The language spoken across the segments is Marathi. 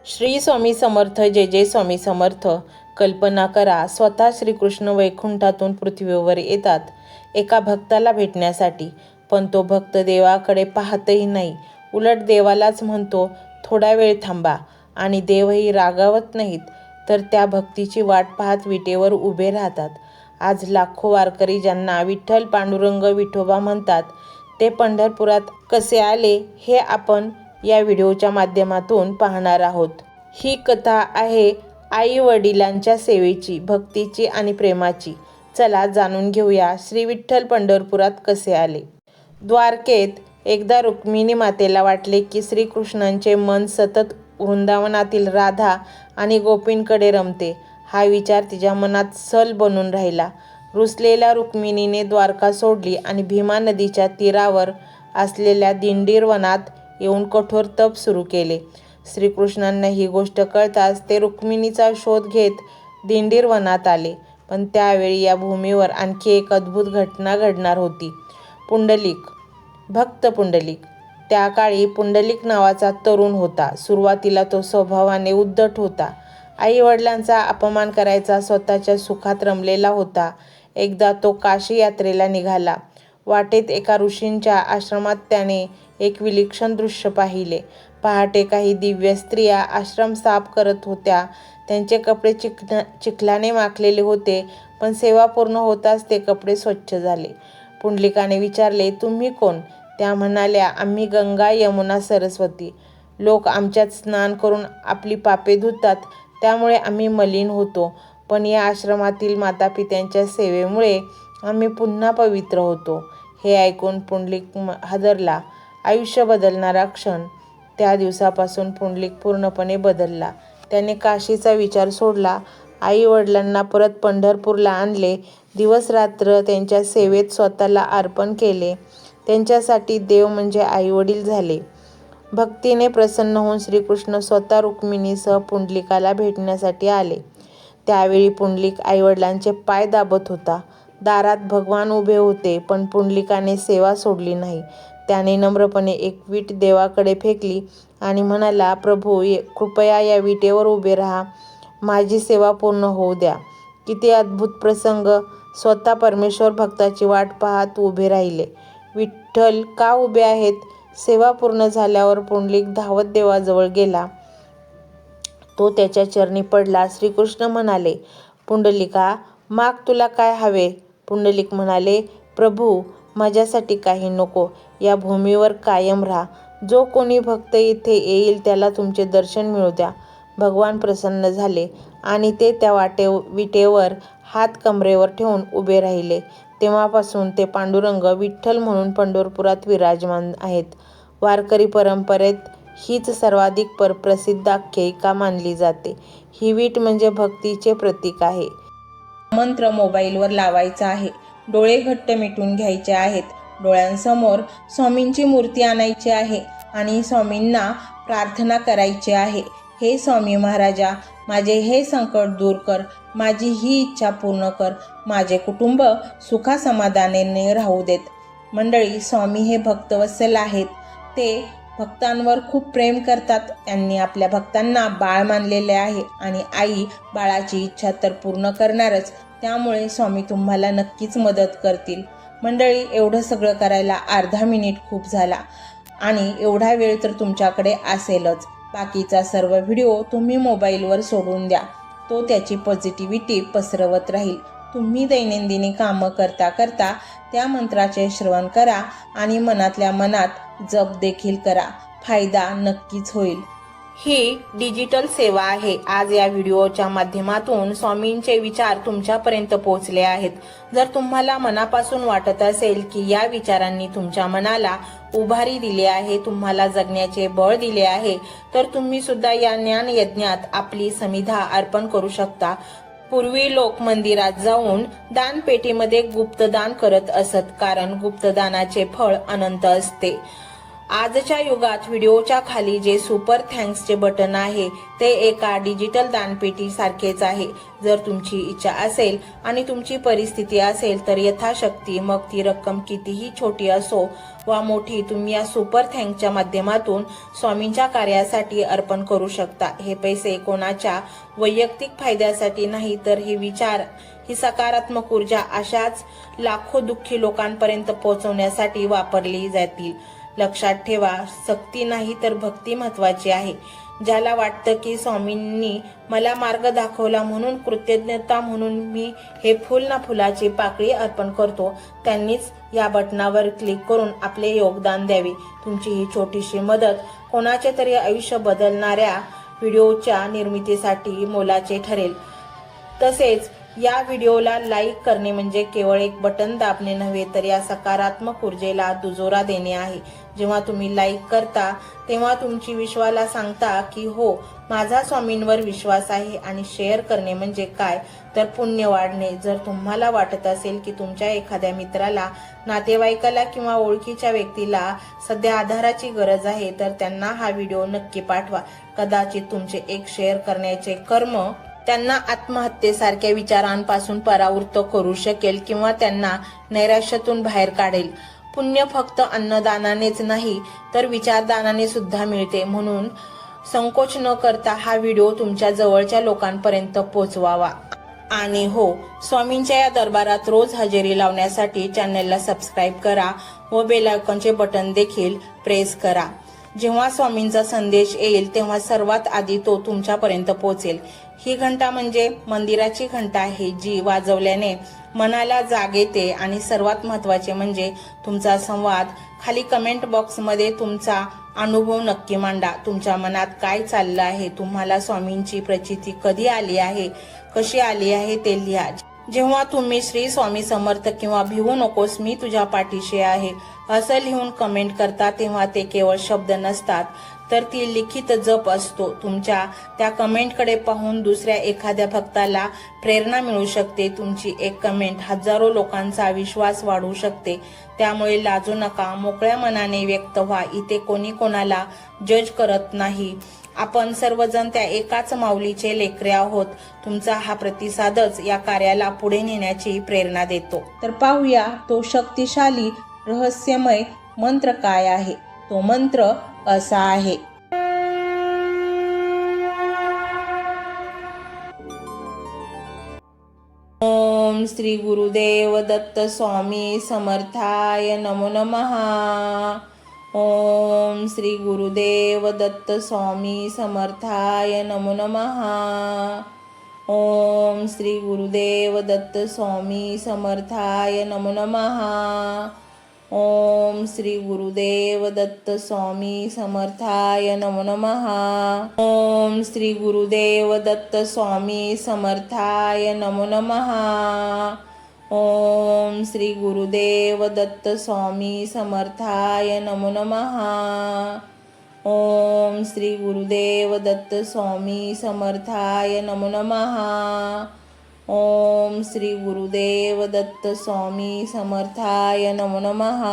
श्री स्वामी समर्थ. जय जय स्वामी समर्थ. कल्पना करा, स्वतः श्रीकृष्ण वैकुंठातून पृथ्वीवर येतात एका भक्ताला भेटण्यासाठी. पण तो भक्त देवाकडे पाहतही नाही, उलट देवालाच म्हणतो थोडा वेळ थांबा. आणि देवही रागावत नाहीत, तर त्या भक्तीची वाट पाहत विटेवर उभे राहतात. आज लाखो वारकरी ज्यांना विठ्ठल, पांडुरंग, विठोबा म्हणतात, ते पंढरपुरात कसे आले हे आपण या व्हिडिओच्या माध्यमातून पाहणार आहोत. ही कथा आहे आई वडिलांच्या सेवेची, भक्तीची आणि प्रेमाची. चला जाणून घेऊया श्री विठ्ठल पंढरपुरात कसे आले. द्वारकेत एकदा रुक्मिणी मातेला वाटले की श्रीकृष्णांचे मन सतत वृंदावनातील राधा आणि गोपींकडे रमते. हा विचार तिच्या मनात सल बनून राहिला. रुसलेल्या रुक्मिणीने द्वारका सोडली आणि भीमा नदीच्या तीरावर असलेल्या दिंडीर वनात येऊन कठोर तप सुरू केले. श्रीकृष्णांना ही गोष्ट कळताच ते रुक्मिणीचा शोध घेत दिंडीर वनात आले. पण त्यावेळी या भूमीवर आणखी एक अद्भुत घटना घडणार होती. पुंडलिक, भक्त पुंडलिक. त्या काळी पुंडलिक नावाचा तरुण होता. सुरुवातीला तो स्वभावाने उद्धट होता. आई वडिलांचा अपमान करायचा, स्वतःच्या सुखात रमलेला होता. एकदा तो काशी यात्रेला निघाला. वाटेत एका ऋषींच्या आश्रमात त्याने एक विलक्षण दृश्य पाहिले. पहाटे काही दिव्य स्त्रिया आश्रम साफ करत होत्या. त्यांचे कपडे चिखलाने माखलेले होते, पण सेवा पूर्ण होताच ते कपडे स्वच्छ झाले. पुंडलिकाने विचारले, तुम्ही कोण? त्या म्हणाल्या, आम्ही गंगा, यमुना, सरस्वती. लोक आमच्यात स्नान करून आपली पापे धुतात, त्यामुळे आम्ही मलिन होतो. पण या आश्रमातील मातापित्यांच्या सेवेमुळे आम्ही पुन्हा पवित्र होतो. हे ऐकून पुंडलिक हादरला. आयुष्य बदलणारा क्षण. त्या दिवसापासून पुंडलिक पूर्णपणे बदलला. त्याने काशीचा विचार सोडला. आई वडिलांना परत पंढरपूरला आणले. दिवस रात्र त्यांच्या सेवेत स्वतःला अर्पण केले. त्यांच्यासाठी देव म्हणजे आई वडील झाले. भक्तीने प्रसन्न होऊन श्रीकृष्ण स्वतः रुक्मिणीसह पुंडलिकाला भेटण्यासाठी आले. त्यावेळी पुंडलिक आईवडिलांचे पाय दाबत होता. दारात भगवान उभे होते, पण पुंडलिकाने सेवा सोडली नाही. त्याने नम्रपणे एक वीट देवाकडे फेकली आणि म्हणाला, प्रभू, कृपया या विटेवर उभे राहा. माझी सेवा पूर्ण होऊ द्या. किती अद्भुत प्रसंग. स्वतः परमेश्वर भक्ताची वाट पाहत उभे राहिले. विठ्ठल का उभे आहेत? सेवा पूर्ण झाल्यावर पुंडलिक धावत देवाजवळ गेला. तो त्याच्या चरणी पडला. श्रीकृष्ण म्हणाले, पुंडलिका, माग, तुला काय हवे? पुंडलिक म्हणाले, प्रभू, माझ्यासाठी काही नको. या भूमीवर कायम राहा. जो कोणी भक्त इथे येईल त्याला तुमचे दर्शन मिळू द्या. भगवान प्रसन्न झाले आणि ते त्या विटेवर हात कमरेवर ठेवून उभे राहिले. तेव्हापासून ते पांडुरंग, विठ्ठल म्हणून पंढरपुरात विराजमान आहेत. वारकरी परंपरेत हीच सर्वाधिक प्रसिद्ध आख्यायिका मानली जाते. ही वीट म्हणजे भक्तीचे प्रतीक आहे. मंत्र मोबाईलवर लावायचा आहे. डोळे घट्ट मिटून घ्यायचे आहेत. डोळ्यांसमोर स्वामींची मूर्ती आणायची आहे आणि स्वामींना प्रार्थना करायची आहे. हे स्वामी महाराजा, माझे हे संकट दूर कर. माझी ही इच्छा पूर्ण कर. माझे कुटुंब सुखासमाधानाने राहू देत. मंडळी, स्वामी हे भक्तवत्सल आहेत. ते भक्तांवर खूप प्रेम करतात. त्यांनी आपल्या भक्तांना बाळ मानलेले आहे आणि आई बाळाची इच्छा तर पूर्ण करणारच. त्यामुळे स्वामी तुम्हाला नक्कीच मदत करतील. मंडळी, एवढं सगळं करायला अर्धा मिनिट खूप झाला आणि एवढा वेळ तर तुमच्याकडे असेलच. बाकीचा सर्व व्हिडिओ तुम्ही मोबाईलवर सोडून द्या. तो त्याची पॉझिटिव्हिटी पसरवत राहील. तुम्ही दैनंदिनी कामं करता करता त्या मंत्राचे श्रवण करा आणि मनातल्या मनात जप देखील करा. फायदा नक्कीच होईल. ही डिजिटल सेवा आहे. आज या व्हिडिओच्या माध्यमातून स्वामींचे विचार तुमच्यापर्यंत पोहोचले आहेत. जर तुम्हाला मनापासून वाटत असेल की या विचारांनी तुमच्या मनाला उभारी दिली आहे, तुम्हाला जगण्याचे बळ दिले आहे, तर तुम्ही सुद्धा या ज्ञान यज्ञात आपली समिधा अर्पण करू शकता. पूर्वी लोक मंदिरात जाऊन दानपेटीमध्ये गुप्तदान करत असत, कारण गुप्तदानाचे फळ अनंत असते. आजच्या युगात व्हिडिओच्या खाली जे सुपर थँक्सचे बटन आहे ते एका डिजिटल दानपेटी सारखेच आहे। जर तुमची इच्छा असेल आणि तुमची परिस्थिती असेल तर यथाशक्ती, मग ती रक्कम कितीही छोटी असो वा मोठी, तुम्ही या सुपर थँक्सच्या माध्यमातून स्वामींच्या कार्यासाठी अर्पण करू शकता। हे पैसे कोणाच्या वैयक्तिक फायद्यासाठी नाही, तर हे विचार, ही सकारात्मक ऊर्जा अशाच लाखो दुःखी लोकांपर्यंत पोहोचवण्यासाठी वापरली जातील। लक्षात ठेवा, सक्ती नाही तर भक्ती महत्वाची आहे। ज्याला वाटतं की स्वामींनी मला मार्ग दाखवला म्हणून कृतज्ञता म्हणून मी हे फुल ना फुलाची पाकळी अर्पण करतो, त्यांनीच या बटनावर क्लिक करून आपले योगदान द्यावे। तुमची ही छोटीशी मदत कोणाचे तरी आयुष्य बदलणाऱ्या व्हिडिओच्या निर्मितीसाठी मोलाचे ठरेल। तसेच या व्हिडिओला लाईक करणे म्हणजे केवळ एक बटन दाबणे नव्हे, तर या सकारात्मक ऊर्जेला दुजोरा देणे आहे। जेव्हा तुम्ही लाईक करता तेव्हा तुमची विश्वाला सांगता की हो, माझा स्वामींवर विश्वास आहे। आणि शेअर करणे म्हणजे काय, तर पुण्य वाढणे। जर तुम्हाला वाटत असेल की तुमच्या एखाद्या मित्राला, नातेवाईकाला किंवा ओळखीच्या व्यक्तीला सध्या आधाराची गरज आहे, तर त्यांना हा व्हिडिओ नक्की पाठवा। कदाचित तुमचे एक शेअर करण्याचे कर्म त्यांना आत्महत्येसारख्या विचारांपासून परावृत्त करू शकेल किंवा त्यांना नैराश्यातून बाहेर काढेल। पुण्य फक्त अन्नदानानेच नाही तर विचारदानाने सुद्धा मिळते। म्हणून संकोच न करता हा व्हिडिओ तुमच्या जवळच्या लोकांपर्यंत पोहोचवावा। आणि हो, स्वामींच्या या दरबारात रोज हजेरी लावण्यासाठी चॅनलला सबस्क्राईब करा व बेल आयकॉनचे बटन देखील प्रेस करा। जेव्हा स्वामींचा संदेश येईल तेव्हा सर्वात आधी तो तुमच्यापर्यंत पोहोचेल। ही घंटा म्हणजे मंदिराची घंटा आहे, जी वाजवल्याने मनाला जाग येते। आणि सर्वात महत्त्वाचे म्हणजे तुमचा संवाद। खाली कमेंट बॉक्समध्ये तुमचा अनुभव नक्की मांडा। तुमच्या मनात काय चाललं आहे, तुम्हाला स्वामींची प्रचिती कधी आली आहे, कशी आली आहे ते लिहा। जेव्हा तुम्ही श्री स्वामी समर्थ किंवा भिवू नकोस मी तुझ्या पाठीशी आहे असं लिहून कमेंट करता, तेव्हा ते केवळ शब्द नसतात, तर ती लिखित जप असतो। तुमच्या त्या कमेंटकडे पाहून दुसऱ्या एखाद्या भक्ताला प्रेरणा मिळू शकते। तुमची एक कमेंट हजारो लोकांचा विश्वास वाढवू शकते। त्यामुळे लाजू नका, मोकळ्या मनाने व्यक्त व्हा। इथे कोणी कोणाला जज करत नाही, आपण सर्वजण त्या एकाच माऊलीचे लेकरे आहोत। तुमचा हा प्रतिसादच या कार्याला पुढे नेण्याची प्रेरणा देतो। तर पाहूया तो शक्तिशाली रहस्यमय मंत्र काय आहे। तो मंत्र असा आहे, ओम श्री गुरुदेव दत्त स्वामी समर्थाय नमो नमः। ओम श्री गुरुदेव दत्त स्वामी समर्थाय नमो नमः। ओम श्री गुरुदेव दत्त स्वामी समर्थाय नमो नमः। ओम श्री गुरुदेव दत्त स्वामी समर्थाय नमो नमः। ओम श्री गुरुदेव दत्त स्वामी समर्थाय नमो नमः। ओम श्री गुरुदेव दत्त स्वामी समर्थाय नमो नमः। ओम श्री गुरुदेव दत्त स्वामी समर्थाय नमो नमः। ओम श्री गुरुदेव दत्त स्वामी समर्थाय नमो नमः।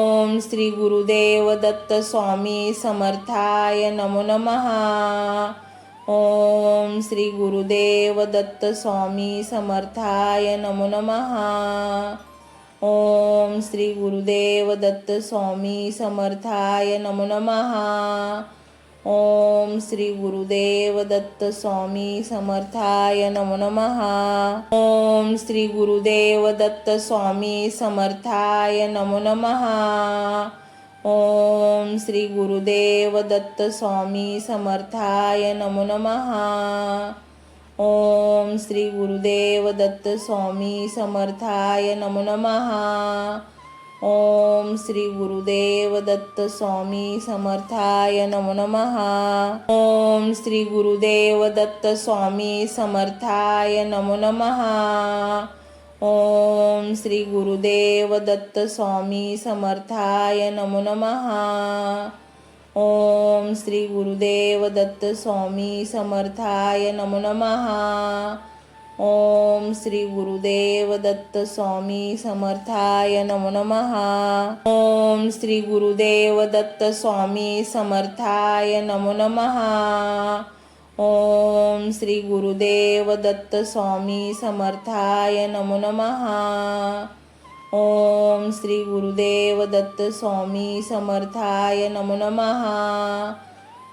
ओम श्री गुरुदेव दत्त स्वामी समर्थाय नमो नमः। ओम श्री गुरुदेव दत्त स्वामी समर्थाय नमो नमः। ओम श्री गुरुदेव दत्त स्वामी समर्थाय नमो नमः। ओम श्री गुरुदेव दत्त स्वामी समर्थाय नमो नमः। ओम श्री गुरुदेव दत्त स्वामी समर्थाय नमो नमः। ओम श्री गुरुदेव दत्त स्वामी समर्थाय नमो नमः। ओम श्री गुरुदेव दत्त स्वामी समर्थाय नमो नमः। ओम श्री गुरुदेव दत्त स्वामी समर्थाय नमो नमः। ओम श्री गुरुदेव दत्त स्वामी समर्थाय नमो नमः। ओम श्री गुरुदेव दत्त स्वामी समर्थाय नमो नमः। ओम श्री गुरुदेव दत्त स्वामी समर्थाय नमो नमः। ओम श्री गुरुदेव दत्त स्वामी समर्थाय नमो नमः. ओम श्री गुरुदेव दत्त स्वामी समर्थाय नमो नमः. ओम श्री गुरुदेव दत्त स्वामी समर्थाय नमो नमः. ओम श्री गुरुदेव दत्त स्वामी समर्थाय नमो नमः.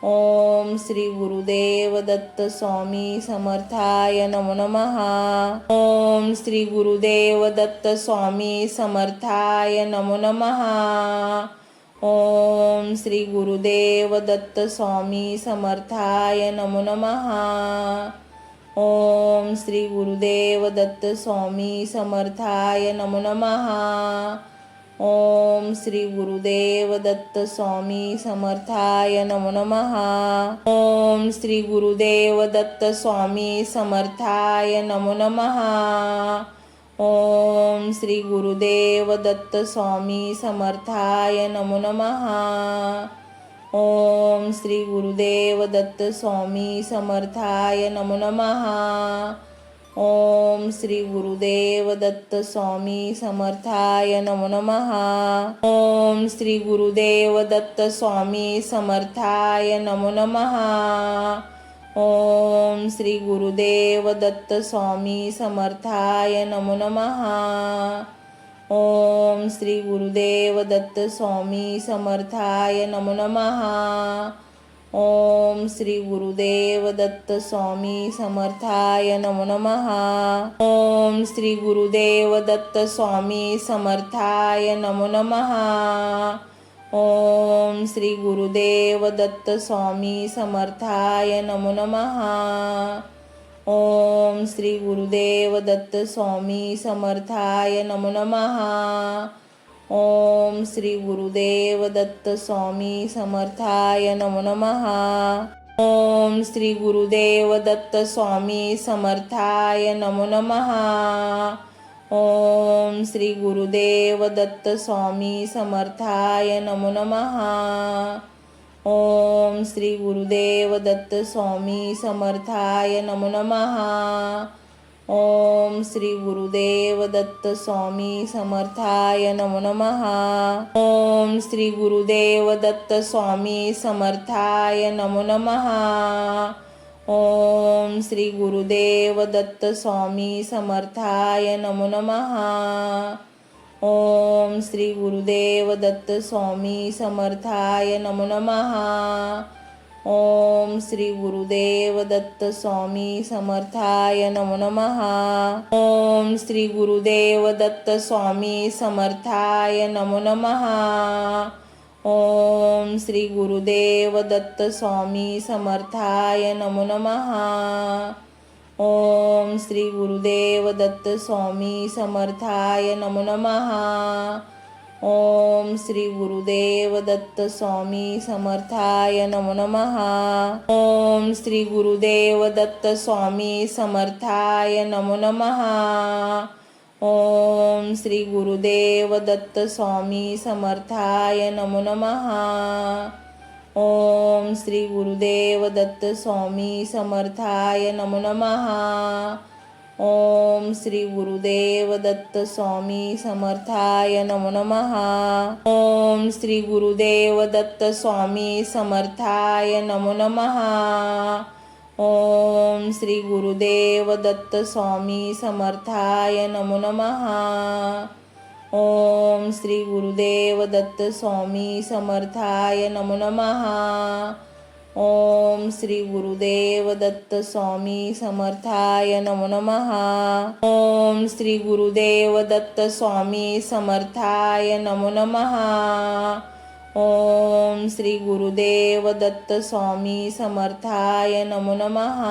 ओम श्री गुरुदेव दत्त स्वामी समर्थाय नमो नमः. ओम श्री गुरुदेव दत्त स्वामी समर्थाय नमो नमः. ओम श्री गुरुदेव दत्त स्वामी समर्थाय नमो नमः. ओम श्री गुरुदेव दत्त स्वामी समर्थाय नमो नमः. ओम श्री गुरुदेव दत्त स्वामी समर्थाय नमो नमः. ओम श्री गुरुदेव दत्त स्वामी समर्थाय नमो नमः. ओम श्री गुरुदेव दत्त स्वामी समर्थाय नमो नमः. ओम श्री गुरुदेव दत्त स्वामी समर्थाय नमो नमः. ओम श्री गुरुदेव दत्त स्वामी समर्थाय नमो नमः. ओम श्री गुरुदेव दत्त स्वामी समर्थाय नमो नमः. ओम श्री गुरुदेव दत्त स्वामी समर्थाय नमो नमः. ओम श्री गुरुदेव दत्त स्वामी समर्थाय नमो नमः. ओम श्री गुरुदेव दत्त स्वामी समर्थाय नमो नमः. ओम श्री गुरुदेव दत्त स्वामी समर्थाय नमो नमः. ओम श्री गुरुदेव दत्त स्वामी समर्थाय नमो नमः. ओम श्री गुरुदेव दत्त स्वामी समर्थाय नमो नमः. ओम श्री गुरुदेव दत्त स्वामी समर्थाय नमो नमः. ओम श्री गुरुदेव दत्त स्वामी समर्थाय नमो नमः. ओम श्री गुरुदेव दत्त स्वामी समर्थाय नमो नमः. ओम श्री गुरुदेव दत्त स्वामी समर्थाय नमो नमः. ओम श्री गुरुदेव दत्त स्वामी समर्थाय नमो नमः. ओम श्री गुरुदेव दत्त स्वामी समर्थाय नमो नमः. ओम श्री गुरुदेव दत्त स्वामी समर्थाय नमो नमः. ओम श्री गुरुदेव दत्त स्वामी समर्थाय नमो नमः. ओम श्री गुरुदेव दत्त स्वामी समर्थाय नमो नमः. ओम श्री गुरुदेव दत्त स्वामी समर्थाय नमो नमः. ओम श्री गुरुदेव दत्त स्वामी समर्थाय नमो नमः. ओम श्री गुरुदेव दत्त स्वामी समर्थाय नमो नमः. ओम श्री गुरुदेव दत्त स्वामी समर्थाय नमो नमः. ओम श्री गुरुदेव दत्त स्वामी समर्थाय नमो नमः. ओम श्री गुरुदेव दत्त स्वामी समर्थाय नमो नमः. ओम श्री गुरुदेव दत्त स्वामी समर्थाय नमो नमः. ओम श्री गुरुदेव दत्त स्वामी समर्थाय नमो नमः. ओम श्री गुरुदेव दत्त स्वामी समर्थाय नमो नमः. ओम श्री गुरुदेव दत्त स्वामी समर्थाय नमो नमः. ओम श्री गुरुदेव दत्त स्वामी समर्थाय नमो नमः. ओम श्री गुरुदेव दत्त स्वामी समर्थाय नमो नमः. ओम श्री गुरुदेव दत्त स्वामी समर्थाय नमो नमः. ओम श्री गुरुदेव दत्त स्वामी समर्थाय नमो नमः.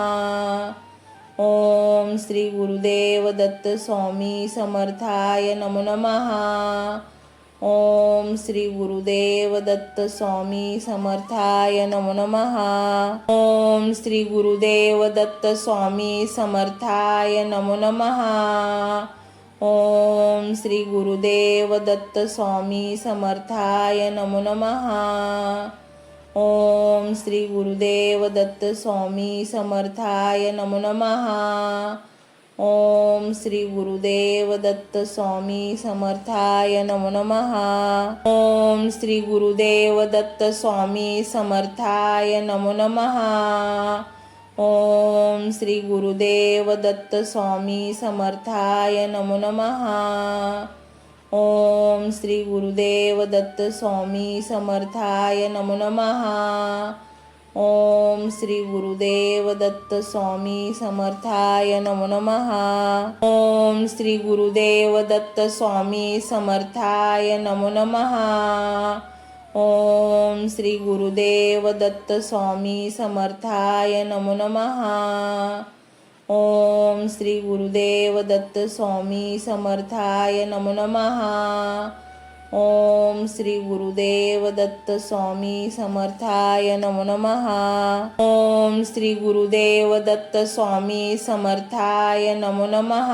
ओम श्री गुरुदेव दत्त स्वामी समर्थाय नमो नमः. ओम श्री गुरुदेव दत्त स्वामी समर्थाय नमो नमः. ओम श्री गुरुदेव दत्त स्वामी समर्थाय नमो नमः. ओम श्री गुरुदेव दत्त स्वामी समर्थाय नमो नमः. ओम श्री गुरुदेव दत्त स्वामी समर्थाय नमो नमः. ओम श्री गुरुदेव दत्त स्वामी समर्थाय नमो नमः. ओम श्री गुरुदेव दत्त स्वामी समर्थाय नमो नमः. ओम श्री गुरुदेव दत्त स्वामी समर्थाय नमो नमः. ओम श्री गुरुदेव दत्त स्वामी समर्थाय नमो नमः. ओम श्री गुरुदेव दत्त स्वामी समर्थाय नमो नमः. ओम श्री गुरुदेव दत्त स्वामी समर्थाय नमो नमः. ओम श्री गुरुदेव दत्त स्वामी समर्थाय नमो नमः. ओम श्री गुरुदेव दत्त स्वामी समर्थाय नमो नमः. ओम श्री गुरुदेव दत्त स्वामी समर्थाय नमो नमः. ओम श्री गुरुदेव दत्त स्वामी समर्थाय नमो नमः.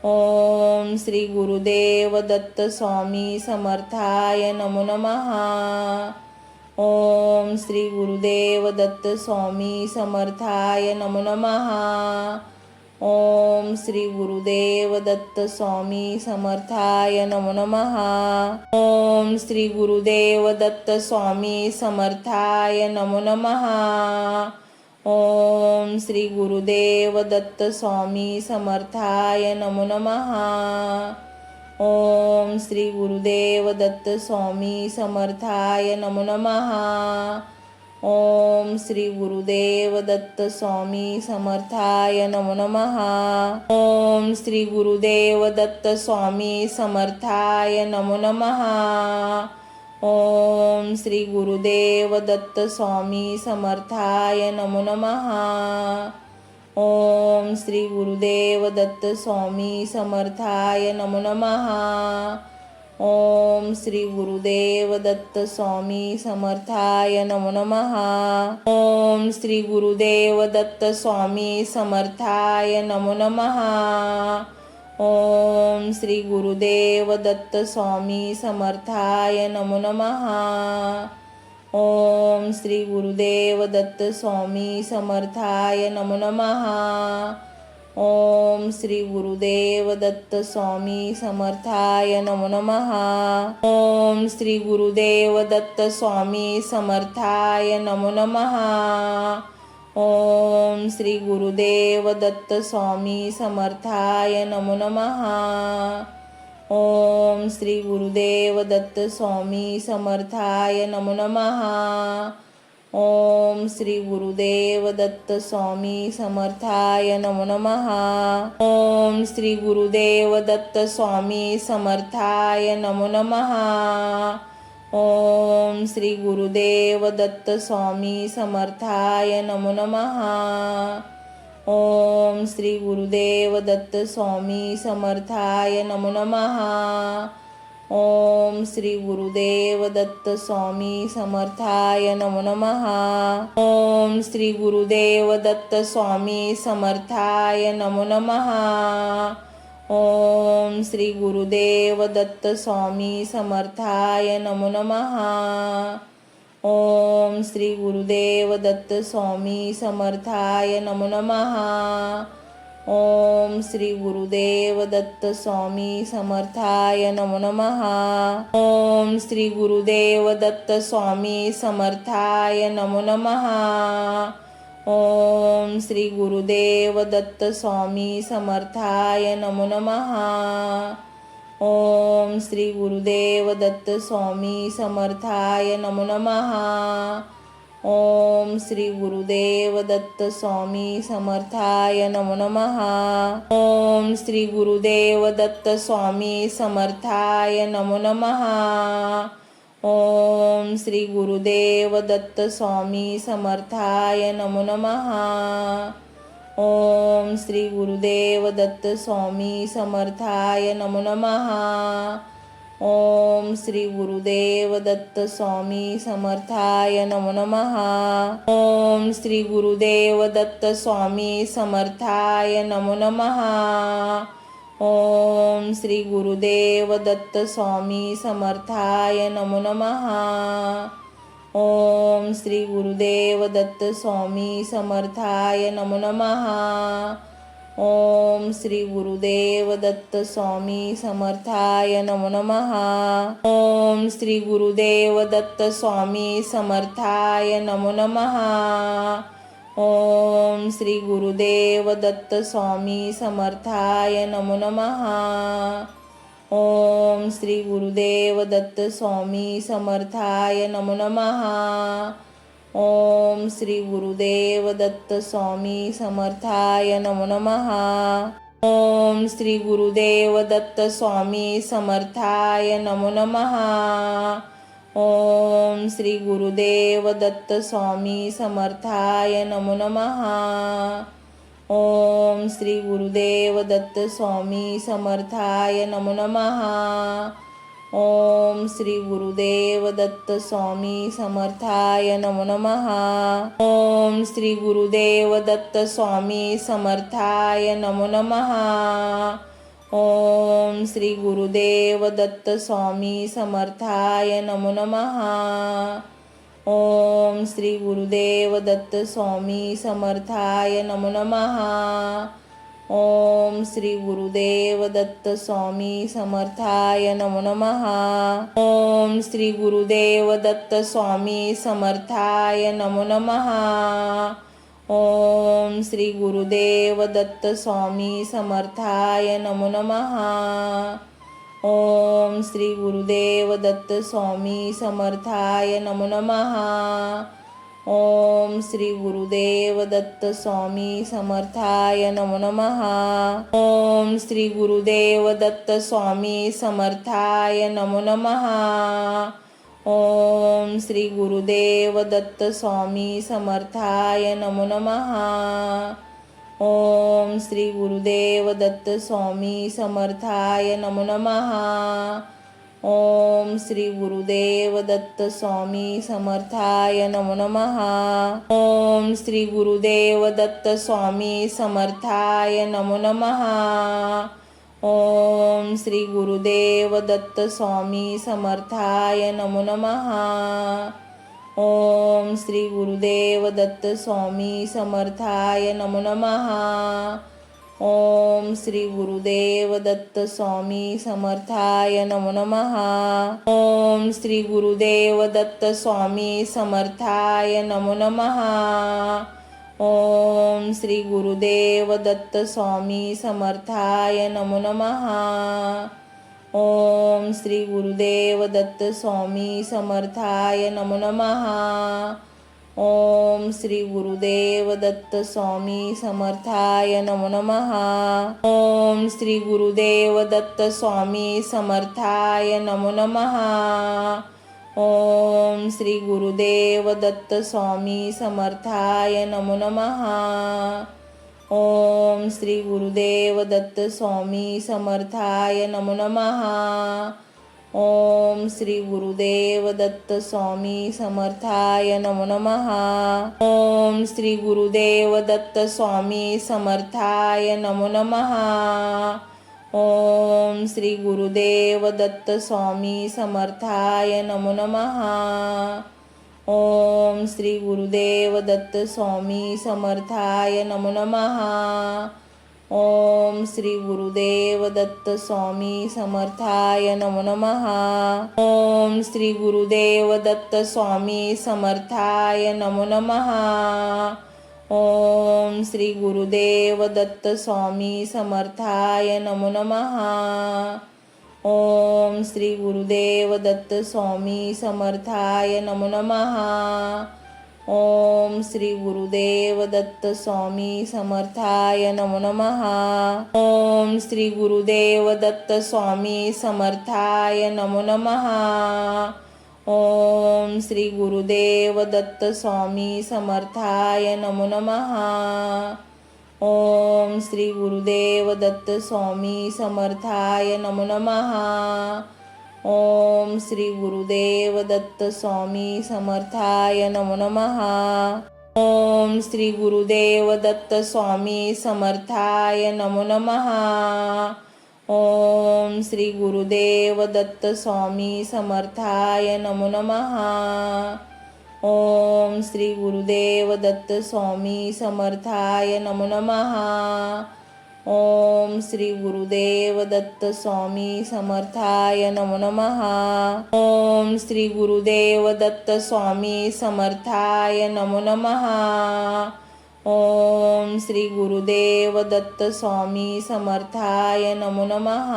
ओम श्री गुरुदेव दत्त स्वामी समर्थाय नमो नमः. ओम श्री गुरुदेव दत्त स्वामी समर्थाय नमो नमः. ओम श्री गुरुदेव दत्त स्वामी समर्थाय नमो नमः. ओम श्री गुरुदेव दत्त स्वामी समर्थाय नमो नमः. ओम श्री गुरुदेव दत्त स्वामी समर्थाय नमो नमः. ओम श्री गुरुदेव दत्त स्वामी समर्थाय नमो नमः. ओम श्री गुरुदेव दत्त स्वामी समर्थाय नमो नमः. ओम श्री गुरुदेव दत्त स्वामी समर्थाय नमो नमः. ओम श्री गुरुदेव दत्त स्वामी समर्थाय नमो नमः. ओम श्री गुरुदेव दत्त स्वामी समर्थाय नमो नमः. ओम श्री गुरुदेव दत्त स्वामी समर्थाय नमो नमः. ओम श्री गुरुदेव दत्त स्वामी समर्थाय नमो नमः. ओम श्री गुरुदेव दत्त स्वामी समर्थाय नमो नमः. ओम श्री गुरुदेव दत्त स्वामी समर्थाय नमो नमः. ओम श्री गुरुदेव दत्त स्वामी समर्थाय नमो नमः. ओम श्री गुरुदेव दत्त स्वामी समर्थाय नमो नमः. ओम श्री गुरुदेव दत्त स्वामी समर्थाय नमो नमः. ओम श्री गुरुदेव दत्त स्वामी समर्थाय नमो नमः. ओम श्री गुरुदेव दत्त स्वामी समर्थाय नमो नमः. ओम श्री गुरुदेव दत्त स्वामी समर्थाय नमो नमः. ओम श्री गुरुदेव दत्त स्वामी समर्थाय नमो नमः. ओम श्री गुरुदेव दत्त स्वामी समर्थाय नमो नमः. ओम श्री गुरुदेव दत्त स्वामी समर्थाय नमो नमः. ओम श्री गुरुदेव दत्त स्वामी समर्थाय नमो नमः. ओम श्री गुरुदेव दत्त स्वामी समर्थाय नमो नमः. ओम श्री गुरुदेव दत्त स्वामी समर्थाय नमो नमः. ओम श्री गुरुदेव दत्त स्वामी समर्थाय नमो नमः. ओम श्री गुरुदेव दत्त स्वामी समर्थाय नमो नमः. ओम श्री गुरुदेव दत्त स्वामी समर्थाय नमो नमः. ओम श्री गुरुदेव दत्त स्वामी समर्थाय नमो नमः. ओम श्री गुरुदेव दत्त स्वामी समर्थाय नमो नमः. ओम श्री गुरुदेव दत्त स्वामी समर्थाय नमो नमः. ओम श्री गुरुदेव दत्त स्वामी समर्थाय नमो नमः. ओम श्री गुरुदेव दत्त स्वामी समर्थाय नमो नमः. ओम श्री गुरुदेव दत्त स्वामी समर्थाय नमो नमः. ओम श्री गुरुदेव दत्त स्वामी समर्थाय नमो नमः. ओम श्री गुरुदेव दत्त स्वामी समर्थाय नमो नमः. ओम श्री गुरुदेव दत्त स्वामी समर्थाय नमो नमः. ओम श्री गुरुदेव दत्त स्वामी समर्थाय नमो नमः. ओम श्री गुरुदेव दत्त स्वामी समर्थाय नमो नमः. ओम श्री गुरुदेव दत्त स्वामी समर्थाय नमो नमः. ओम श्री गुरुदेव दत्त स्वामी समर्थाय नमो नमः. ओम श्री गुरुदेव दत्त स्वामी समर्थाय नमो नमः. ओम श्री गुरुदेव दत्त स्वामी समर्थाय नमो नमः. ओम श्री गुरुदेव दत्त स्वामी समर्थाय नमो नमः. ओम श्री गुरुदेव दत्त स्वामी समर्थाय नमो नमः. ओम श्री गुरुदेव दत्त स्वामी समर्थाय नमो नमः. ओम श्री गुरुदेव दत्त स्वामी समर्थाय नमो नमः. ओम श्री गुरुदेव दत्त स्वामी समर्थाय नमो नमः. ओम श्री गुरुदेव दत्त स्वामी समर्थाय नमो नमः. ओम श्री गुरुदेव दत्त स्वामी समर्थाय नमो नमः. ओम श्री गुरुदेव दत्त स्वामी समर्थाय नमो नमः. ओम श्री गुरुदेव दत्त स्वामी समर्थाय नमो नमः. ओम श्री गुरुदेव दत्त स्वामी समर्थाय नमो नमः. ओम श्री गुरुदेव दत्त स्वामी समर्थाय नमो नमः. ओम श्री गुरुदेव दत्त स्वामी समर्थाय नमो नमः. ओम श्री गुरुदेव दत्त स्वामी समर्थाय नमो नमः. ओम श्री गुरुदेव दत्त स्वामी समर्थाय नमो नमः. ओम श्री गुरुदेव दत्त स्वामी समर्थाय नमो नमः. ओम श्री गुरुदेव दत्त स्वामी समर्थाय नमो नमः. ओम श्री गुरुदेव दत्त स्वामी समर्थाय नमो नमः. ओम श्री गुरुदेव दत्त स्वामी समर्थाय नमो नमः. ओम श्री गुरुदेव दत्त स्वामी समर्थाय नमो नमः. ओम श्री गुरुदेव दत्त स्वामी समर्थाय नमो नमः. ओम श्री गुरुदेव दत्त स्वामी समर्थाय नमो नमः. ओम श्री गुरुदेव दत्त स्वामी समर्थाय नमो नमः. ओम श्री गुरुदेव दत्त स्वामी समर्थाय नमो नमः. ओम श्री गुरुदेव दत्त स्वामी समर्थाय नमो नमः. ओम श्री गुरुदेव दत्त स्वामी समर्थाय नमो नमः. ओम श्री गुरुदेव दत्त स्वामी समर्थाय नमो नमः. ओम श्री गुरुदेव दत्त स्वामी समर्थाय नमो नमः. ओम श्री गुरुदेव दत्त स्वामी समर्थाय नमो नमः. ओम श्री गुरुदेव दत्त स्वामी समर्थाय नमो नमः. ओम श्री गुरुदेव दत्त स्वामी समर्थाय नमो नमः. ओम श्री गुरुदेव दत्त स्वामी समर्थाय नमो नमः. ओम श्री गुरुदेव दत्त स्वामी समर्थाय नमो नमः. ओम श्री गुरुदेव दत्त स्वामी समर्थाय नमो नमः. ओम श्री गुरुदेव दत्त स्वामी समर्थाय नमो नमः. ओम श्री गुरुदेव दत्त स्वामी समर्थाय नमो नमः. ओम श्री गुरुदेव दत्त स्वामी समर्थाय नमो नमः. ओम श्री गुरुदेव दत्त स्वामी समर्थाय नमो नमः. ओम श्री गुरुदेव दत्त स्वामी समर्थाय नमो नमः. ओम श्री गुरुदेव दत्त स्वामी समर्थाय नमो नमः. ओम श्री गुरुदेव दत्त स्वामी समर्थाय नमो नमः. ओम श्री गुरुदेव दत्त स्वामी समर्थाय नमो नमः. ओम श्री गुरुदेव दत्त स्वामी समर्थाय नमो नमः. ओम श्री गुरुदेव दत्त स्वामी समर्थाय नमो नमः. ओम श्री गुरुदेव दत्त स्वामी समर्थाय नमो नमः. ओम श्री गुरुदेव दत्त स्वामी समर्थाय नमो नमः.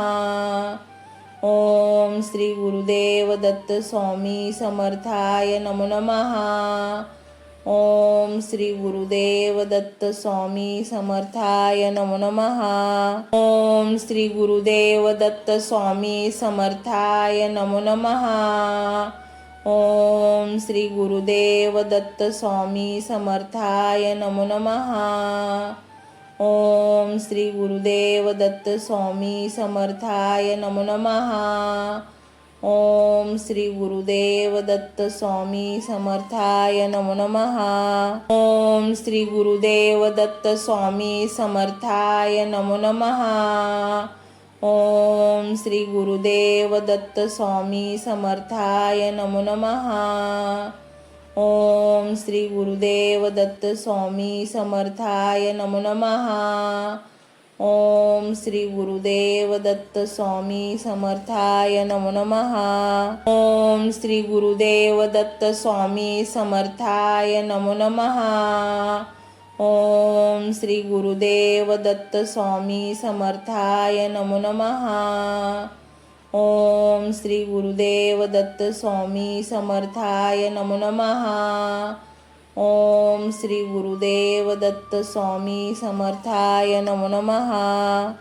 ओम श्री गुरुदेव दत्त स्वामी समर्थाय नमो नमः. ओम श्री गुरुदेव दत्त स्वामी समर्थाय नमो नमः. ओम श्री गुरुदेव दत्त स्वामी समर्थाय नमो नमः. ओम श्री गुरुदेव दत्त स्वामी समर्थाय नमो नमः. ओम श्री गुरुदेव दत्त स्वामी समर्थाय नमो नमः. ओम श्री गुरुदेव दत्त स्वामी समर्थाय नमो नमः. ओम श्री गुरुदेव दत्त स्वामी समर्थाय नमो नमः. ओम श्री गुरुदेव दत्त स्वामी समर्थाय नमो नमः. ओम श्री गुरुदेव दत्त स्वामी समर्थाय नमो नमः. ओम श्री गुरुदेव दत्त स्वामी समर्थाय नमो नमः. ओम श्री गुरुदेव दत्त स्वामी समर्थाय नमो नमः. ओम श्री गुरुदेव दत्त स्वामी समर्थाय नमो नमः. ओम श्री गुरुदेव दत्त स्वामी समर्थाय नमो नमः. ओम श्री गुरुदेव दत्त स्वामी समर्थाय नमो नमः.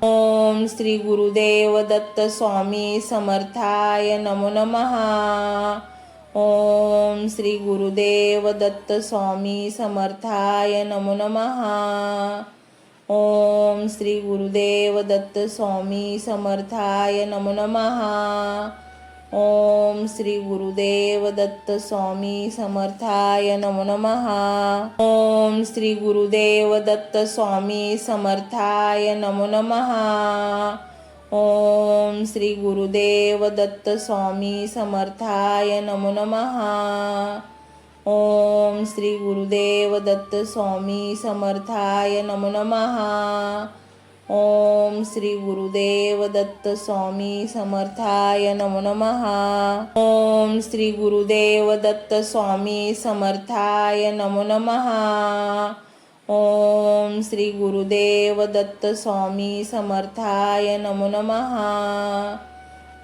ओम श्री गुरुदेव दत्त स्वामी समर्थाय नमो नमः. ओम श्री गुरुदेव दत्त स्वामी समर्थाय नमो नमः. ओम श्री गुरुदेव दत्त स्वामी समर्थाय नमो नमः. ओम श्री गुरुदेव दत्त स्वामी समर्थाय नमो नमः. ओम श्री गुरुदेव दत्त स्वामी समर्थाय नमो नमः. ओम श्री गुरुदेव दत्त स्वामी समर्थाय नमो नमः. ओम श्री गुरुदेव दत्त स्वामी समर्थाय नमो नमः. ओम श्री गुरुदेव दत्त स्वामी समर्थाय नमो नमः. ओम श्री गुरुदेव दत्त स्वामी समर्थाय नमो नमः. ओम श्री गुरुदेव दत्त स्वामी समर्थाय नमो नमः.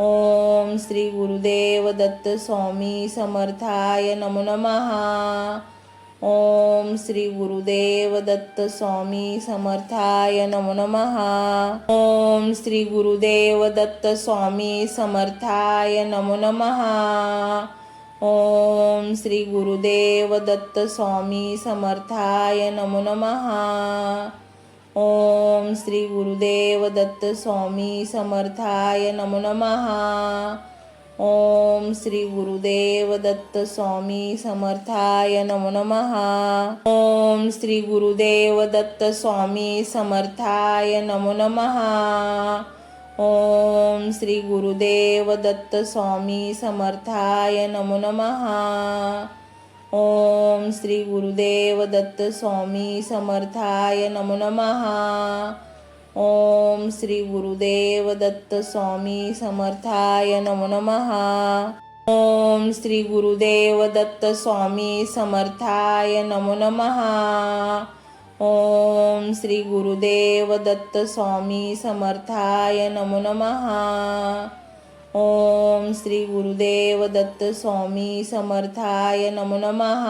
ओम श्री गुरुदेव दत्त स्वामी समर्थाय नमो नमः. ओम श्री गुरुदेव दत्त स्वामी समर्थाय नमो नमः. ओम श्री गुरुदेव दत्त स्वामी समर्थाय नमो नमः. ओम श्री गुरुदेव दत्त स्वामी समर्थाय नमो नमः. ओम श्री गुरुदेव दत्त स्वामी समर्थाय नमो नमः. ओम श्री गुरुदेव दत्त स्वामी समर्थाय नमो नमः. ओम श्री गुरुदेव दत्त स्वामी समर्थाय नमो नमः. ओम श्री गुरुदेव दत्त स्वामी समर्थाय नमो नमः. ओम श्री गुरुदेव दत्त स्वामी समर्थाय नमो नमः. ओम श्री गुरुदेव दत्त स्वामी समर्थाय नमो नमः. ओम श्री गुरुदेव दत्त स्वामी समर्थाय नमो नमः. ओम श्री गुरुदेव दत्त स्वामी समर्थाय नमो नमः. ओम श्री गुरुदेव दत्त स्वामी समर्थाय नमो नमः.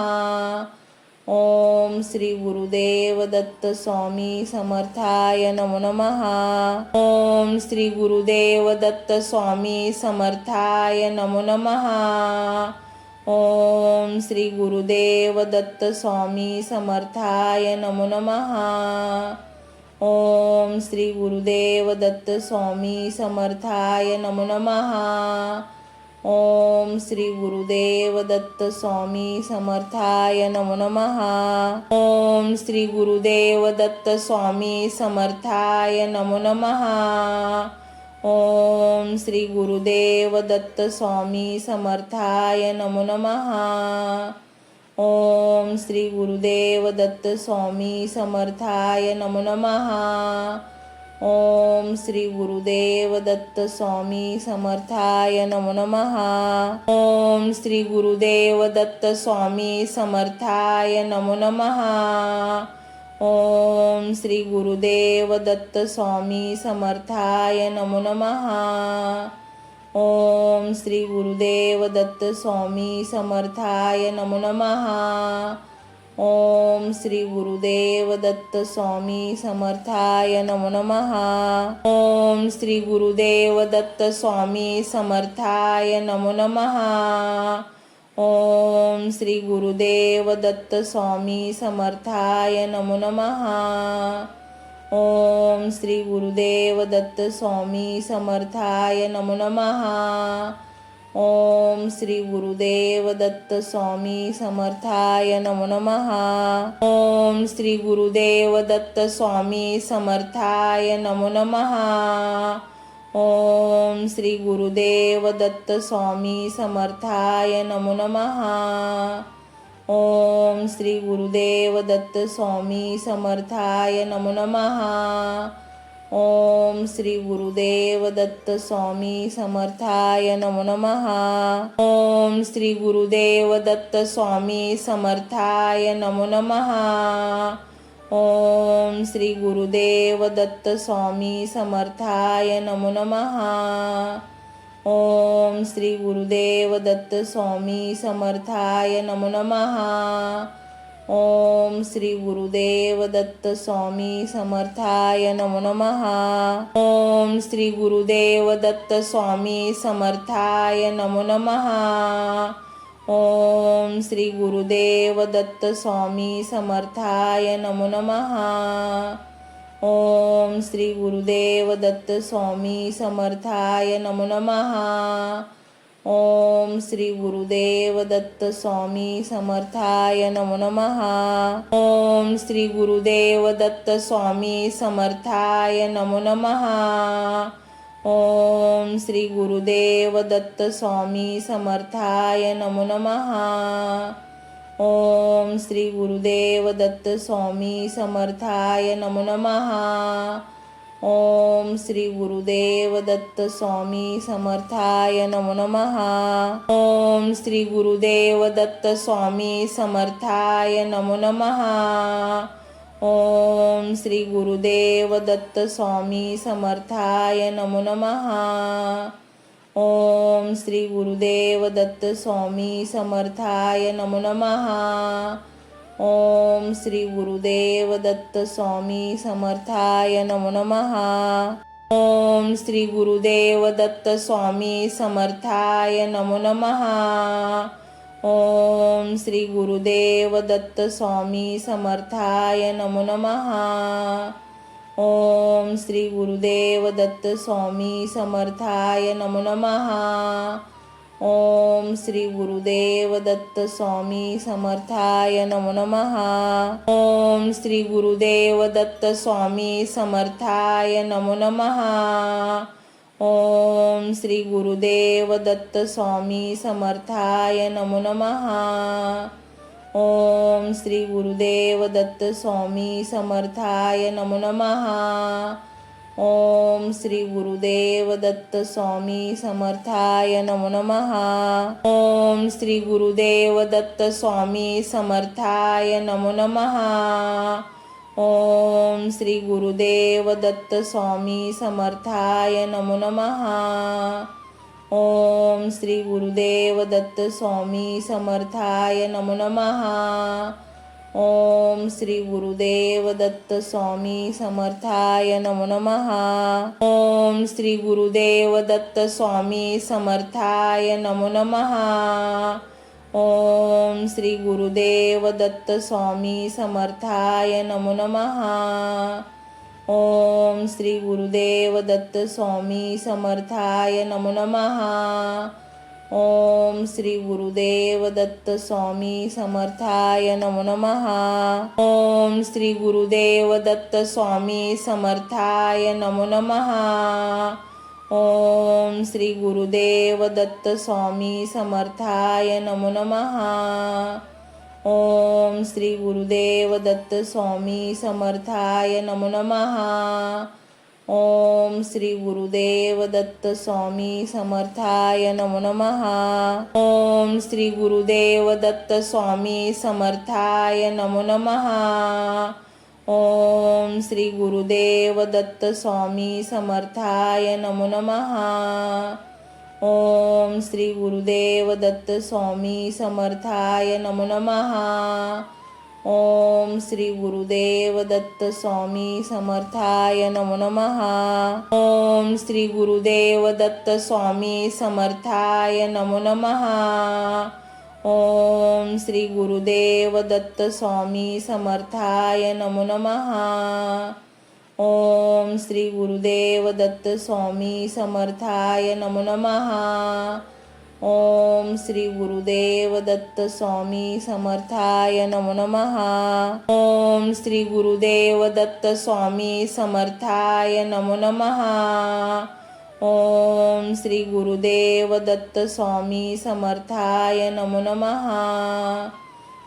ओम श्री गुरुदेव दत्त स्वामी समर्थाय नमो नमः. ओम श्री गुरुदेव दत्त स्वामी समर्थाय नमो नमः. ओम श्री गुरुदेव दत्त स्वामी समर्थाय नमो नमः. ओम श्री गुरुदेव दत्त स्वामी समर्थाय नमो नमः. ओम श्री गुरुदेव दत्त स्वामी समर्थाय नमो नमः. ओम श्री गुरुदेव दत्त स्वामी समर्थाय नमो नमः. ओम श्री गुरुदेव दत्त स्वामी समर्थाय नमो नमः. ओम श्री गुरुदेव दत्त स्वामी समर्थाय नमो नमः. ओम श्री गुरुदेव दत्त स्वामी समर्थाय नमो नमः. ओम श्री गुरुदेव दत्त स्वामी समर्थाय नमो नमः. ओम श्री गुरुदेव दत्त स्वामी समर्थाय नमो नमः. ओम श्री गुरुदेव दत्त स्वामी समर्थाय नमो नमः. ओम श्री गुरुदेव दत्त स्वामी समर्थाय नमो नमः. ओम श्री गुरुदेव दत्त स्वामी समर्थाय नमो नमः. ओम श्री गुरुदेव दत्त स्वामी समर्थाय नमो नमः. ओम श्री गुरुदेव दत्त स्वामी समर्थाय नमो नमः. ओम श्री गुरुदेव दत्त स्वामी समर्थाय नमो नमः. ओम श्री गुरुदेव दत्त स्वामी समर्थाय नमो नमः. ओम श्री गुरुदेव दत्त स्वामी समर्थाय नमो नमः. ओम श्री गुरुदेव दत्त स्वामी समर्थाय नमो नमः. ओम श्री गुरुदेव दत्त स्वामी समर्थाय नमो नमः. ओम श्री गुरुदेव दत्त स्वामी समर्थाय नमो नमः. ओम श्री गुरुदेव दत्त स्वामी समर्थाय नमो नमः. ओम श्री गुरुदेव दत्त स्वामी समर्थाय नमो नमः. ओम श्री गुरुदेव दत्त स्वामी समर्थाय नमो नमः. ओम श्री गुरुदेव दत्त स्वामी समर्थाय नमो नमः. ओम श्री गुरुदेव दत्त स्वामी समर्थाय नमो नमः. ओम श्री गुरुदेव दत्त स्वामी समर्थाय नमो नमः. ओम श्री गुरुदेव दत्त स्वामी समर्थाय नमो नमः. ओम श्री गुरुदेव दत्त स्वामी समर्थाय नमो नमः. ओम श्री गुरुदेव दत्त स्वामी समर्थाय नमो नमः. ओम श्री गुरुदेव दत्त स्वामी समर्थाय नमो नमः. ओम श्री गुरुदेव दत्त स्वामी समर्थाय नमो नमः. ओम श्री गुरुदेव दत्त स्वामी समर्थाय नमो नमः. ओम श्री गुरुदेव दत्त स्वामी समर्थाय नमो नमः. ओम श्री गुरुदेव दत्त स्वामी समर्थाय नमो नमः. ओम श्री गुरुदेव दत्त स्वामी समर्थाय नमो नमः. ओम श्री गुरुदेव दत्त स्वामी समर्थाय नमो नमः. ओम श्री गुरुदेव दत्त स्वामी समर्थाय नमो नमः. ओम श्री गुरुदेव दत्त स्वामी समर्थाय नमो नमः. ओम श्री गुरुदेव दत्त स्वामी समर्थाय नमो नमः. ओम श्री गुरुदेव दत्त स्वामी समर्थाय नमो नमः. ओम श्री गुरुदेव दत्त स्वामी समर्थाय नमो नमः. ओम श्री गुरुदेव दत्त स्वामी समर्थाय नमो नमः. ओम श्री गुरुदेव दत्त स्वामी समर्थाय नमो नमः. ओम श्री गुरुदेव दत्त स्वामी समर्थाय नमो नमः. ओम श्री गुरुदेव दत्त स्वामी समर्थाय नमो नमः. ओम श्री गुरुदेव दत्त स्वामी समर्थाय नमो नमः. ओम श्री गुरुदेव दत्त स्वामी समर्थाय नमो नमः. ओम श्री गुरुदेव दत्त स्वामी समर्थाय नमो नमः. ओम श्री गुरुदेव दत्त स्वामी समर्थाय नमो नमः. ओम श्री गुरुदेव दत्त स्वामी समर्थाय नमो नमः. ओम श्री गुरुदेव दत्त स्वामी समर्थाय नमो नमः. ओम श्री गुरुदेव दत्त स्वामी समर्थाय नमो नमः. ओम श्री गुरुदेव दत्त स्वामी समर्थाय नमो नमः. ओम श्री गुरुदेव दत्त स्वामी समर्थाय नमो नमः. ओम श्री गुरुदेव दत्त स्वामी समर्थाय नमो नमः. ओम श्री गुरुदेव दत्त स्वामी समर्थाय नमो नमः. ओम श्री गुरुदेव दत्त स्वामी समर्थाय नमो नमः. ओम श्री गुरुदेव दत्त स्वामी समर्थाय नमो नमः. ओम श्री गुरुदेव दत्त स्वामी समर्थाय नमो नमः. ओम श्री गुरुदेव दत्त स्वामी समर्थाय नमो नमः. ओम श्री गुरुदेव दत्त स्वामी समर्थाय नमो नमः. ओम श्री गुरुदेव दत्त स्वामी समर्थाय नमो नमः. ओम श्री गुरुदेव दत्त स्वामी समर्थाय नमो नमः. ओम श्री गुरुदेव दत्त स्वामी समर्थाय नमो नमः. ओम श्री गुरुदेव दत्त स्वामी समर्थाय नमो नमः.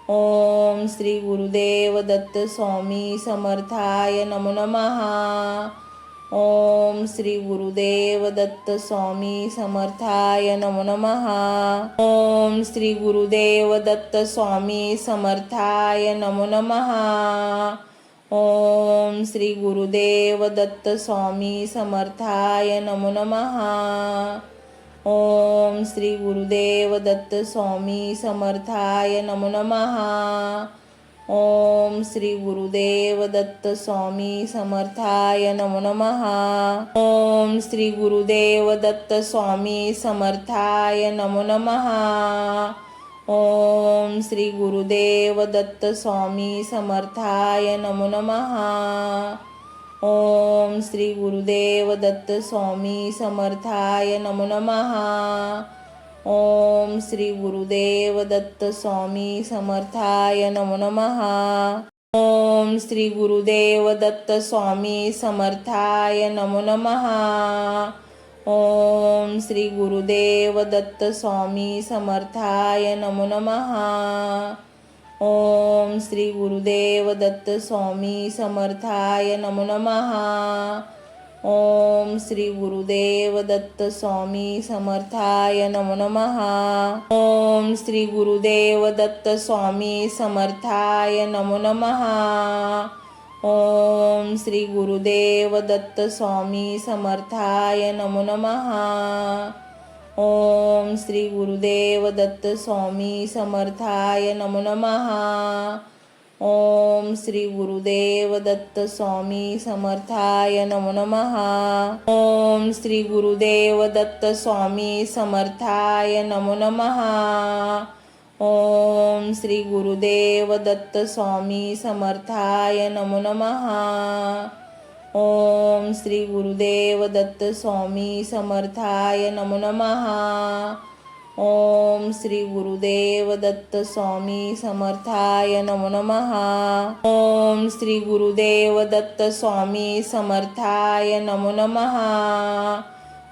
ओम श्री गुरुदेव दत्त स्वामी समर्थाय नमो नमः. ओम श्री गुरुदेव दत्त स्वामी समर्थाय नमो नमः. ओम श्री गुरुदेव दत्त स्वामी समर्थाय नमो नमः. ओम श्री गुरुदेव दत्त स्वामी समर्थाय नमो नमः. ओम श्री गुरुदेव दत्त स्वामी समर्थाय नमो नमः. ओम श्री गुरुदेव दत्त स्वामी समर्थाय नमो नमः. ओम श्री गुरुदेव दत्त स्वामी समर्थाय नमो नमः. ओम श्री गुरुदेव दत्त स्वामी समर्थाय नमो नमः. ओम श्री गुरुदेव दत्त स्वामी समर्थाय नमो नमः. ओम श्री गुरुदेव दत्त स्वामी समर्थाय नमो नमः. ओम श्री गुरुदेव दत्त स्वामी समर्थाय नमो नमः. ओम श्री गुरुदेव दत्त स्वामी समर्थाय नमो नमः. ओम श्री गुरुदेव दत्त स्वामी समर्थाय नमो नमः. ओम श्री गुरुदेव दत्त स्वामी समर्थाय नमो नमः. ओम श्री गुरुदेव दत्त स्वामी समर्थाय नमो नमः. ओम श्री गुरुदेव दत्त स्वामी समर्थाय नमो नमः. ओम श्री गुरुदेव दत्त स्वामी समर्थाय नमो नमः. ओम श्री गुरुदेव दत्त स्वामी समर्थाय नमो नमः. ओम श्री गुरुदेव दत्त स्वामी समर्थाय नमो नमः. ओम श्री गुरुदेव दत्त स्वामी समर्थाय नमो नमः. ओम श्री गुरुदेव दत्त स्वामी समर्थाय नमो नमः. ओम श्री गुरुदेव दत्त स्वामी समर्थाय नमो नमः. ओम श्री गुरुदेव दत्त स्वामी समर्थाय नमो नमः.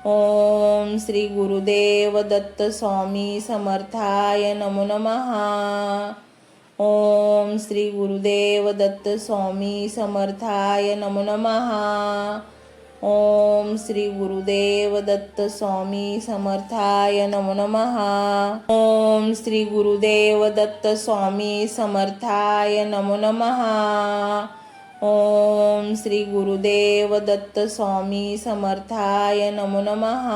ओम श्री गुरुदेव दत्त स्वामी समर्थाय नमो नमः. ओम श्री गुरुदेव दत्त स्वामी समर्थाय नमो नमः. ओम श्री गुरुदेव दत्त स्वामी समर्थाय नमो नमः. ओम श्री गुरुदेव दत्त स्वामी समर्थाय नमो नमः. ओम श्री गुरुदेव दत्त स्वामी समर्थाय नमो नमः.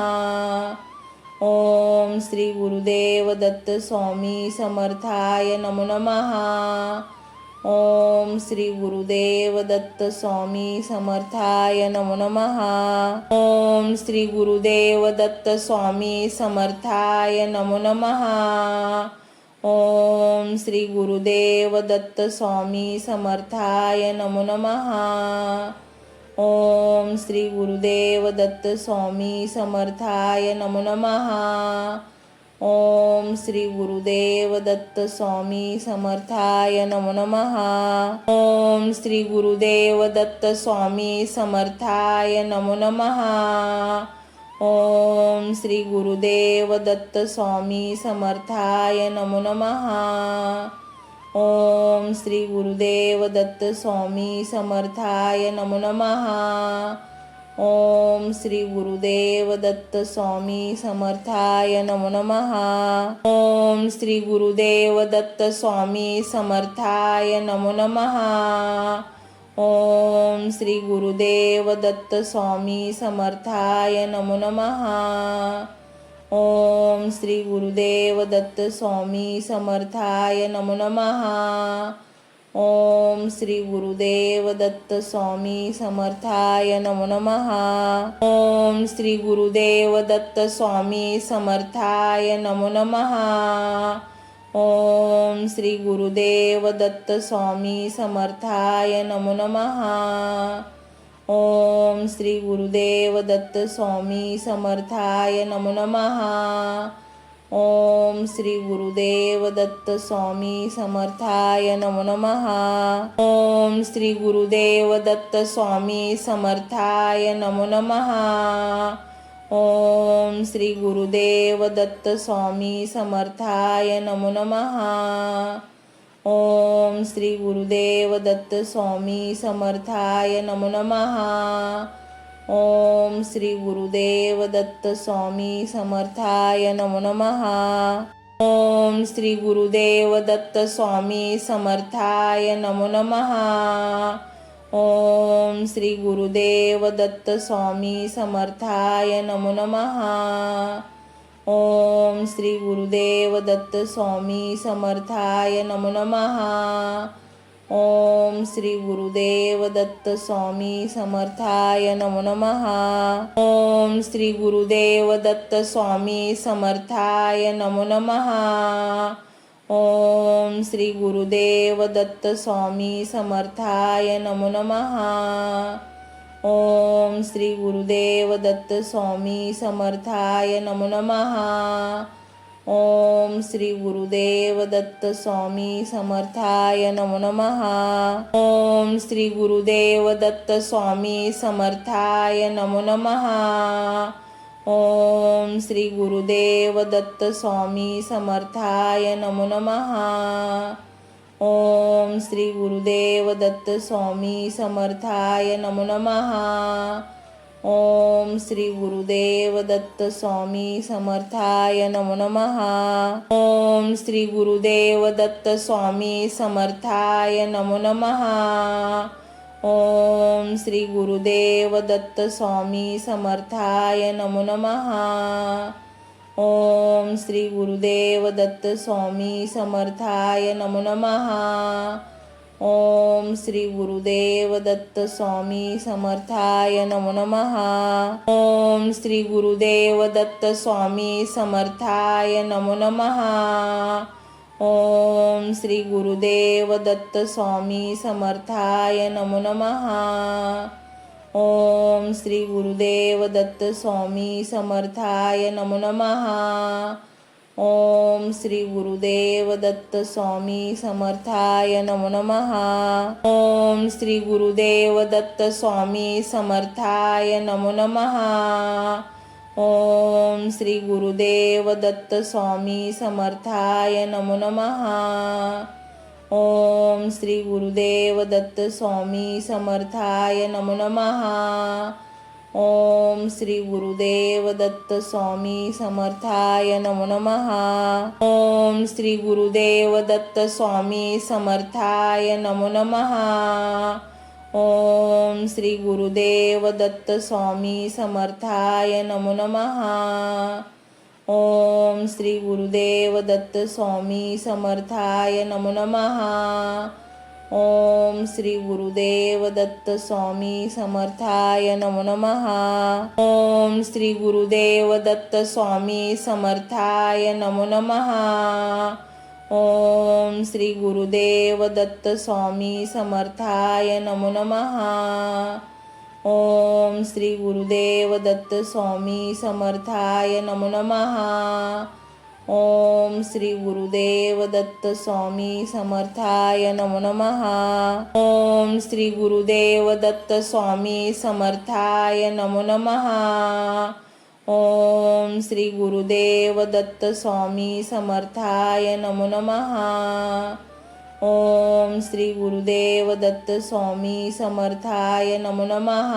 ओम श्री गुरुदेव दत्त स्वामी समर्थाय नमो नमः. ओम श्री गुरुदेव दत्त स्वामी समर्थाय नमो नमः. ओम श्री गुरुदेव दत्त स्वामी समर्थाय नमो नमः. ओम श्री गुरुदेव दत्त स्वामी समर्थाय नमो नमः. ओम श्री गुरुदेव दत्त स्वामी समर्थाय नमो नमः. ओम श्री गुरुदेव दत्त स्वामी समर्थाय नमो नमः. ओम श्री गुरुदेव दत्त स्वामी समर्थाय नमो नमः. ओम श्री गुरुदेव दत्त स्वामी समर्थाय नमो नमः. ओम श्री गुरुदेव दत्त स्वामी समर्थाय नमो नमः. ओम श्री गुरुदेव दत्त स्वामी समर्थाय नमो नमः. ओम श्री गुरुदेव दत्त स्वामी समर्थाय नमो नमः. ओम श्री गुरुदेव दत्त स्वामी समर्थाय नमो नमः. ओम श्री गुरुदेव दत्त स्वामी समर्थाय नमो नमः. ओम श्री गुरुदेव दत्त स्वामी समर्थाय नमो नमः. ओम श्री गुरुदेव दत्त स्वामी समर्थाय नमो नमः. ओम श्री गुरुदेव दत्त स्वामी समर्थाय नमो नमः. ओम श्री गुरुदेव दत्त स्वामी समर्थाय नमो नमः. ओम श्री गुरुदेव दत्त स्वामी समर्थाय नमो नमः. ओम श्री गुरुदेव दत्त स्वामी समर्थाय नमो नमः. ओम श्री गुरुदेव दत्त स्वामी समर्थाय नमो नमः. ओम श्री गुरुदेव दत्त स्वामी समर्थाय नमो नमः. ओम श्री गुरुदेव दत्त स्वामी समर्थाय नमो नमः. ओम श्री गुरुदेव दत्त स्वामी समर्थाय नमो नमः. ओम श्री गुरुदेव दत्त स्वामी समर्थाय नमो नमः. ओम श्री गुरुदेव दत्त स्वामी समर्थाय नमो नमः. ओम श्री गुरुदेव दत्त स्वामी समर्थाय नमो नमः. ओम श्री गुरुदेव दत्त स्वामी समर्थाय नमो नमः. ओम श्री गुरुदेव दत्त स्वामी समर्थाय नमो नमः. ओम श्री गुरुदेव दत्त स्वामी समर्थाय नमो नमः. ओम श्री गुरुदेव दत्त स्वामी समर्थाय नमो नमः. ओम श्री गुरुदेव दत्त स्वामी समर्थाय नमो नमः. ओम श्री गुरुदेव दत्त स्वामी समर्थाय नमो नमः. ओम श्री गुरुदेव दत्त स्वामी समर्थाय नमो नमः. ओम श्री गुरुदेव दत्त स्वामी समर्थाय नमो नमः. ओम श्री गुरुदेव दत्त स्वामी समर्थाय नमो नमः. ओम श्री गुरुदेव दत्त स्वामी समर्थाय नमो नमः. ओम श्री गुरुदेव दत्त स्वामी समर्थाय नमो नमः. ओम श्री गुरुदेव दत्त स्वामी समर्थाय नमो नमः. ओम श्री गुरुदेव दत्त स्वामी समर्थाय नमो नमः. ओम श्री गुरुदेव दत्त स्वामी समर्थाय नमो नमः. ओम श्री गुरुदेव दत्त स्वामी समर्थाय नमो नमः. ओम श्री गुरुदेव दत्त स्वामी समर्थाय नमो नमः. ओम श्री गुरुदेव दत्त स्वामी समर्थाय नमो नमः. ओम श्री गुरुदेव दत्त स्वामी समर्थाय नमो नमः. ओम श्री गुरुदेव दत्त स्वामी समर्थाय नमो नमः. ओम श्री गुरुदेव दत्त स्वामी समर्थाय नमो नमः. ओम श्री गुरुदेव दत्त स्वामी समर्थाय नमो नमः. ओम श्री गुरुदेव दत्त स्वामी समर्थाय नमो नमः. ओम श्री गुरुदेव दत्त स्वामी समर्थाय नमो नमः. ओम श्री गुरुदेव दत्त स्वामी समर्थाय नमो नमः. ओम श्री गुरुदेव दत्त स्वामी समर्थाय नमो नमः. ओम श्री गुरुदेव दत्त स्वामी समर्थाय नमो नमः. ओम श्री गुरुदेव दत्त स्वामी समर्थाय नमो नमः. ओम श्री गुरुदेव दत्त स्वामी समर्थाय नमो नमः. ओम श्री गुरुदेव दत्त स्वामी समर्थाय नमो नमः. ओम श्री गुरुदेव दत्त स्वामी समर्थाय नमो नमः. ओम श्री गुरुदेव दत्त स्वामी समर्थाय नमो नमः.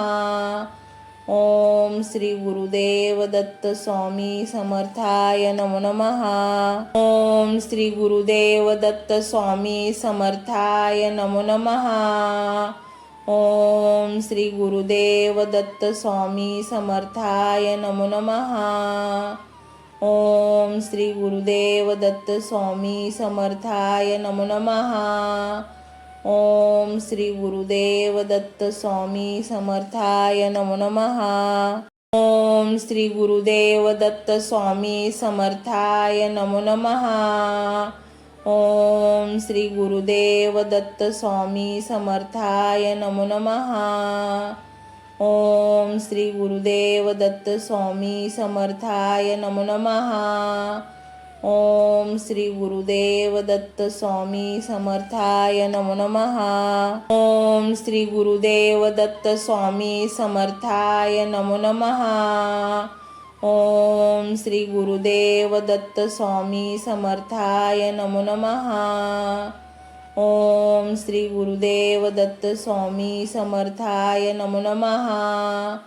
ओम श्री गुरुदेव दत्त स्वामी समर्थाय नमो नमः. ओम श्री गुरुदेव दत्त स्वामी समर्थाय नमो नमः. ओम श्री गुरुदेव दत्त स्वामी समर्थाय नमो नमः. ओम श्री गुरुदेव दत्त स्वामी समर्थाय नमो नमः. ओम श्री गुरुदेव दत्त स्वामी समर्थाय नमो नमः. ओम श्री गुरुदेव दत्त स्वामी समर्थाय नमो नमः. ओम श्री गुरुदेव दत्त स्वामी समर्थाय नमो नमः. ओम श्री गुरुदेव दत्त स्वामी समर्थाय नमो नमः. ओम श्री गुरुदेव दत्त स्वामी समर्थाय नमो नमः. ओम श्री गुरुदेव दत्त स्वामी समर्थाय नमो नमः. ओम श्री गुरुदेव दत्त स्वामी समर्थाय नमो नमः. ओम श्री गुरुदेव दत्त स्वामी समर्थाय नमो नमः.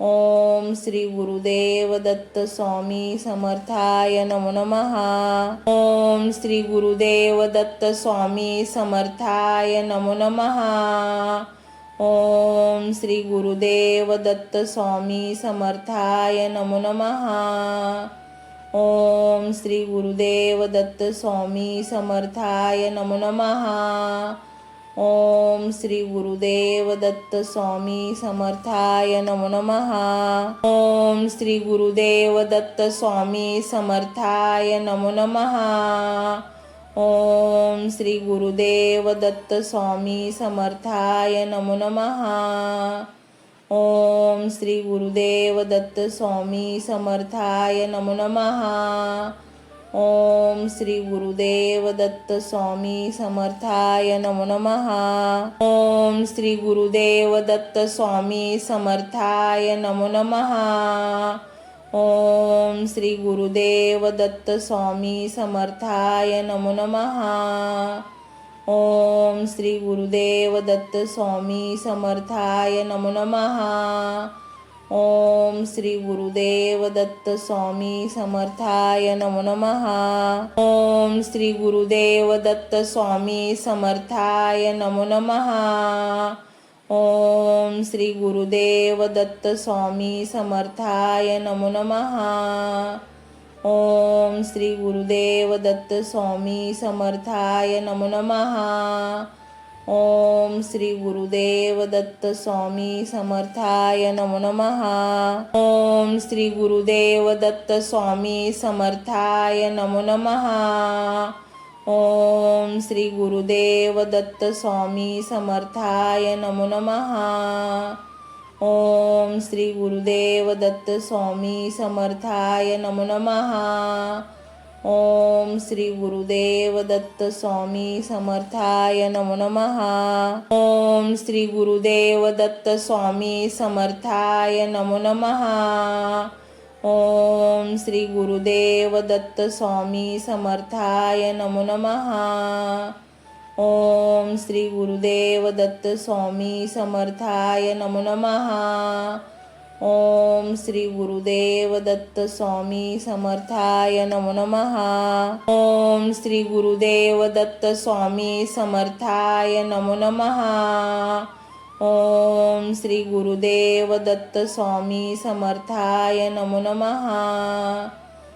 ओम श्री गुरुदेव दत्त स्वामी समर्थाय नमो नमः. ओम श्री गुरुदेव दत्त स्वामी समर्थाय नमो नमः. ओम श्री गुरुदेव दत्त स्वामी समर्थाय नमो नमः. ओम श्री गुरुदेव दत्त स्वामी समर्थाय नमो नमः. ओम श्री गुरुदेव दत्त स्वामी समर्थाय नमो नमः. ओम श्री गुरुदेव दत्त स्वामी समर्थाय नमो नमः. ओम श्री गुरुदेव दत्त स्वामी समर्थाय नमो नमः. ओम श्री गुरुदेव दत्त स्वामी समर्थाय नमो नमः. ओम श्री गुरुदेव दत्त स्वामी समर्थाय नमो नमः. ओम श्री गुरुदेव दत्त स्वामी समर्थाय नमो नमः. ओम श्री गुरुदेव दत्त स्वामी समर्थाय नमो नमः. ओम श्री गुरुदेव दत्त स्वामी समर्थाय नमो नमः. ओम श्री गुरुदेव दत्त स्वामी समर्थाय नमो नमः. ओम श्री गुरुदेव दत्त स्वामी समर्थाय नमो नमः. ओम श्री गुरुदेव दत्त स्वामी समर्थाय नमो नमः. ओम श्री गुरुदेव दत्त स्वामी समर्थाय नमो नमः. ओम श्री गुरुदेव दत्त स्वामी समर्थाय नमो नमः. ओम श्री गुरुदेव दत्त स्वामी समर्थाय नमो नमः. ओम श्री गुरुदेव दत्त स्वामी समर्थाय नमो नमः. ओम श्री गुरुदेव दत्त स्वामी समर्थाय नमो नमः. ओम श्री गुरुदेव दत्त स्वामी समर्थाय नमो नमः. ओम श्री गुरुदेव दत्त स्वामी समर्थाय नमो नमः. ओम श्री गुरुदेव दत्त स्वामी समर्थाय नमो नमः. ओम श्री गुरुदेव दत्त स्वामी समर्थाय नमो नमः. ओम श्री गुरुदेव दत्त स्वामी समर्थाय नमो नमः. ओम श्री गुरुदेव दत्त स्वामी समर्थाय नमो नमः. ओम श्री गुरुदेव दत्त स्वामी समर्थाय नमो नमः.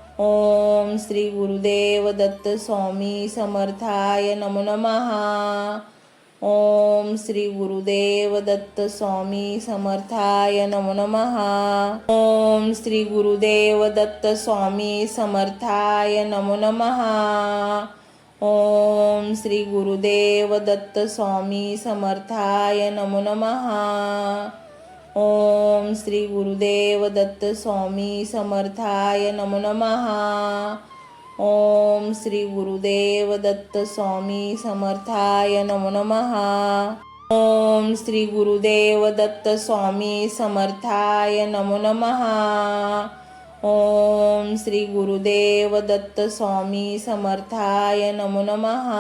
ओम श्री गुरुदेव दत्त स्वामी समर्थाय नमो नमः. ओम श्री गुरुदेव दत्त स्वामी समर्थाय नमो नमः. ओम श्री गुरुदेव दत्त स्वामी समर्थाय नमो नमः. ओम श्री गुरुदेव दत्त स्वामी समर्थाय नमो नमः. ओम श्री गुरुदेव दत्त स्वामी समर्थाय नमो नमः. ओम श्री गुरुदेव दत्त स्वामी समर्थाय नमो नमः. ओम श्री गुरुदेव दत्त स्वामी समर्थाय नमो नमः. ओम श्री गुरुदेव दत्त स्वामी समर्थाय नमो नमः.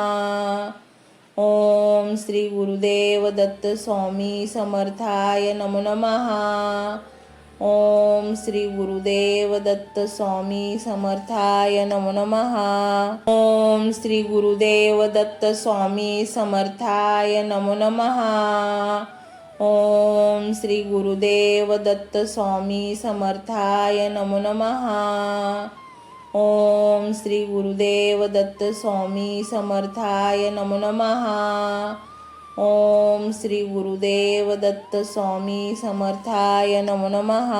ओम श्री गुरुदेव दत्त स्वामी समर्थाय नमो नमः. ओम श्री गुरुदेव दत्त स्वामी समर्थाय नमो नमः. ओम श्री गुरुदेव दत्त स्वामी समर्थाय नमो नमः. ओम श्री गुरुदेव दत्त स्वामी समर्थाय नमो नमः. ओम श्री गुरुदेव दत्त स्वामी समर्थाय नमो नमः. ओम श्री गुरुदेव दत्त स्वामी समर्थाय नमो नमः.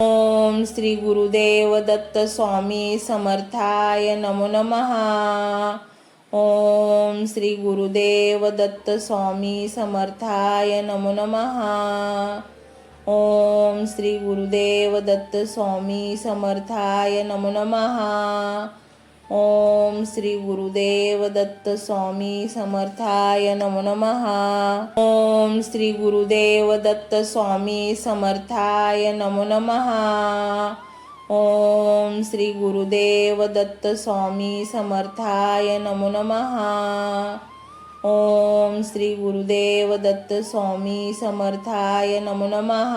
ओम श्री गुरुदेव दत्त स्वामी समर्थाय नमो नमः. ओम श्री गुरुदेव दत्त स्वामी समर्थाय नमो नमः. ओम श्री गुरुदेव दत्त स्वामी समर्थाय नमो नमः. ओम श्री गुरुदेव दत्त स्वामी समर्थाय नमो नमः. ओम श्री गुरुदेव दत्त स्वामी समर्थाय नमो नमः. ओम श्री गुरुदेव दत्त स्वामी समर्थाय नमो नमः. ओम श्री गुरुदेव दत्त स्वामी समर्थाय नमो नमः.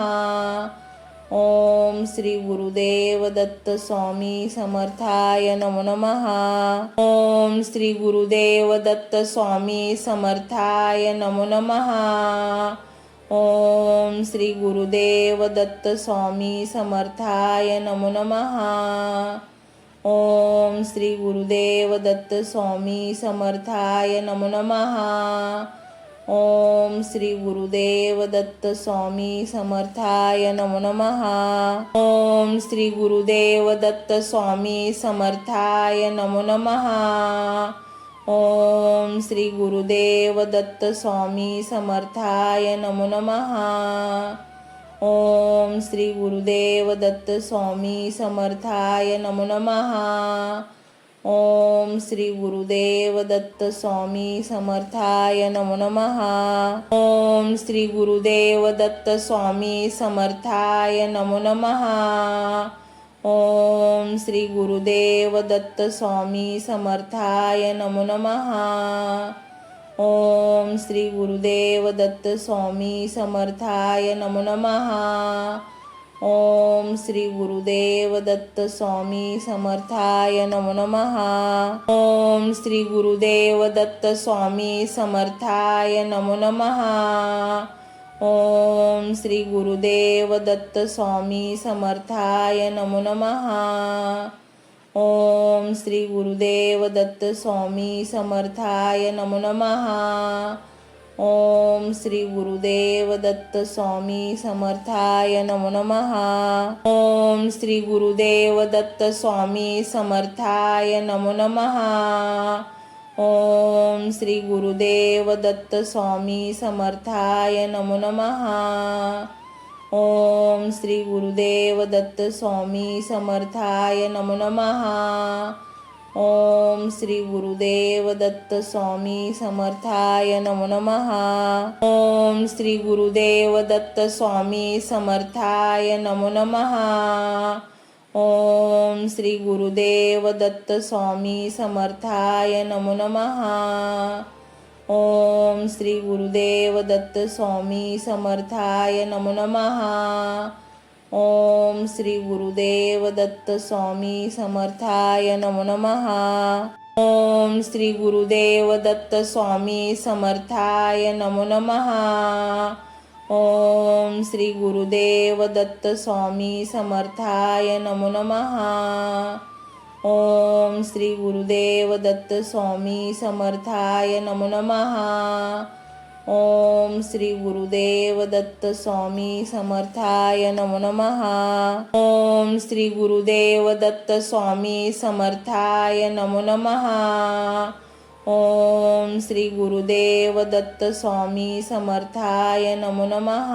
ओम श्री गुरुदेव दत्त स्वामी समर्थाय नमो नमः. ओम श्री गुरुदेव दत्त स्वामी समर्थाय नमो नमः. ओम श्री गुरुदेव दत्त स्वामी समर्थाय नमो नमः. ओम श्री गुरुदेव दत्त स्वामी समर्थाय नमो नमः. ओम श्री गुरुदेव दत्त स्वामी समर्थाय नमो नमः. ओम श्री गुरुदेव दत्त स्वामी समर्थाय नमो नमः. ओम श्री गुरुदेव दत्त स्वामी समर्थाय नमो नमः. ओम श्री गुरुदेव दत्त स्वामी समर्थाय नमो नमः. ओम श्री गुरुदेव दत्त स्वामी समर्थाय नमो नमः. ओम श्री गुरुदेव दत्त स्वामी समर्थाय नमो नमः. ओम श्री गुरुदेव दत्त स्वामी समर्थाय नमो नमः. ओम श्री गुरुदेव दत्त स्वामी समर्थाय नमो नमः. ओम श्री गुरुदेव दत्त स्वामी समर्थाय नमो नमः. ओम श्री गुरुदेव दत्त स्वामी समर्थाय नमो नमः. ओम श्री गुरुदेव दत्त स्वामी समर्थाय नमो नमः. ओम श्री गुरुदेव दत्त स्वामी समर्थाय नमो नमः. ओम श्री गुरुदेव दत्त स्वामी समर्थाय नमो नमः. ओम श्री गुरुदेव दत्त स्वामी समर्थाय नमो नमः. ओम श्री गुरुदेव दत्त स्वामी समर्थाय नमो नमः. ओम श्री गुरुदेव दत्त स्वामी समर्थाय नमो नमः. ओम श्री गुरुदेव दत्त स्वामी समर्थाय नमो नमः. ओम श्री गुरुदेव दत्त स्वामी समर्थाय नमो नमः. ओम श्री गुरुदेव दत्त स्वामी समर्थाय नमो नमः. ओम श्री गुरुदेव दत्त स्वामी समर्थाय नमो नमः. ओम श्री गुरुदेव दत्त स्वामी समर्थाय नमो नमः. ओम श्री गुरुदेव दत्त स्वामी समर्थाय नमो नमः. ओम श्री गुरुदेव दत्त स्वामी समर्थाय नमो नमः. ओम श्री गुरुदेव दत्त स्वामी समर्थाय नमो नमः. ओम श्री गुरुदेव दत्त स्वामी समर्थाय नमो नमः. ओम श्री गुरुदेव दत्त स्वामी समर्थाय नमो नमः. ओम श्री गुरुदेव दत्त स्वामी समर्थाय नमो नमः.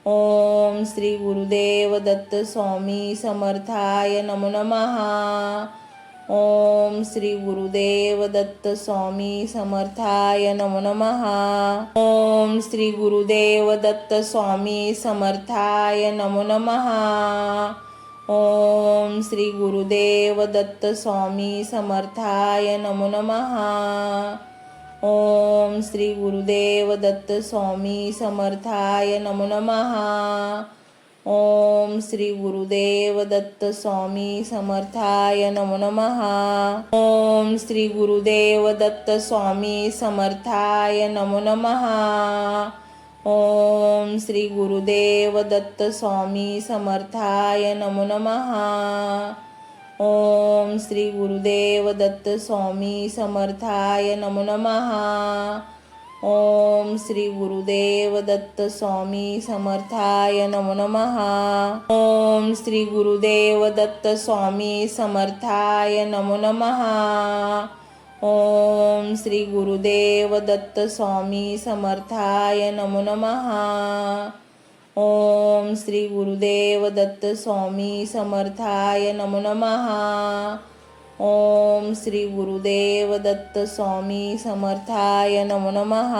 ओम श्री गुरुदेव दत्त स्वामी समर्थाय नमो नमः. ओम श्री गुरुदेव दत्त स्वामी समर्थाय नमो नमः. ओम श्री गुरुदेव दत्त स्वामी समर्थाय नमो नमः. ओम श्री गुरुदेव दत्त स्वामी समर्थाय नमो नमः. ओम श्री गुरुदेव दत्त स्वामी समर्थाय नमो नमः. ओम श्री गुरुदेव दत्त स्वामी समर्थाय नमो नमः. ओम श्री गुरुदेव दत्त स्वामी समर्थाय नमो नमः. ओम श्री गुरुदेव दत्त स्वामी समर्थाय नमो नमः. ओम श्री गुरुदेव दत्त स्वामी समर्थाय नमो नमः. ओम श्री गुरुदेव दत्त स्वामी समर्थाय नमो नमः. ओम श्री गुरुदेव दत्त स्वामी समर्थाय नमो नमः. ओम श्री गुरुदेव दत्त स्वामी समर्थाय नमो नमः. ओम श्री गुरुदेव दत्त स्वामी समर्थाय नमो नमः. ओम श्री गुरुदेव दत्त स्वामी समर्थाय नमो नमः.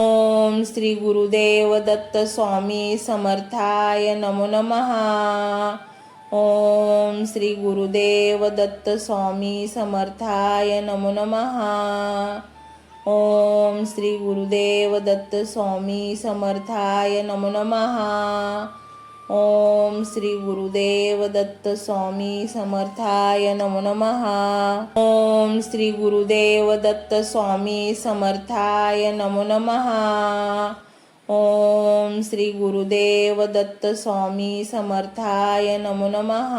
ओम श्री गुरुदेव दत्त स्वामी समर्थाय नमो नमः. ओम श्री गुरुदेव दत्त स्वामी समर्थाय नमो नमः. ओम श्री गुरुदेव दत्त स्वामी समर्थाय नमो नमः. ओम श्री गुरुदेव दत्त स्वामी समर्थाय नमो नमः. ओम श्री गुरुदेव दत्त स्वामी समर्थाय नमो नमः. ओम श्री गुरुदेव दत्त स्वामी समर्थाय नमो नमः.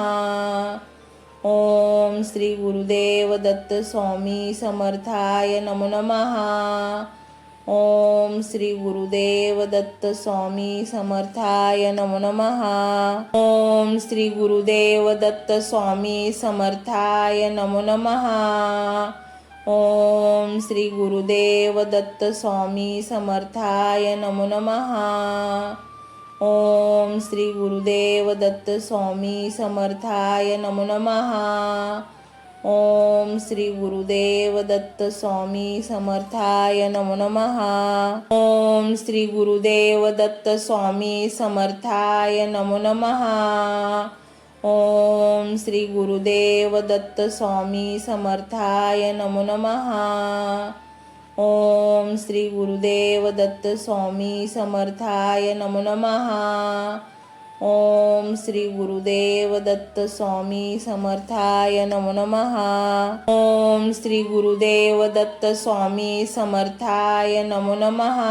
ओम श्री गुरुदेव दत्त स्वामी समर्थाय नमो नमः. ओम श्री गुरुदेव दत्त स्वामी समर्थाय नमो नमः. ओम श्री गुरुदेव दत्त स्वामी समर्थाय नमो नमः. ओम श्री गुरुदेव दत्त स्वामी समर्थाय नमो नमः. ओम श्री गुरुदेव दत्त स्वामी समर्थाय नमो नमः. ओम श्री गुरुदेव दत्त स्वामी समर्थाय नमो नमः. ओम श्री गुरुदेव दत्त स्वामी समर्थाय नमो नमः. ओम श्री गुरुदेव दत्त स्वामी समर्थाय नमो नमः. ओम श्री गुरुदेव दत्त स्वामी समर्थाय नमो नमः. ओम श्री गुरुदेव दत्त स्वामी समर्थाय नमो नमः. ओम श्री गुरुदेव दत्त स्वामी समर्थाय नमो नमः.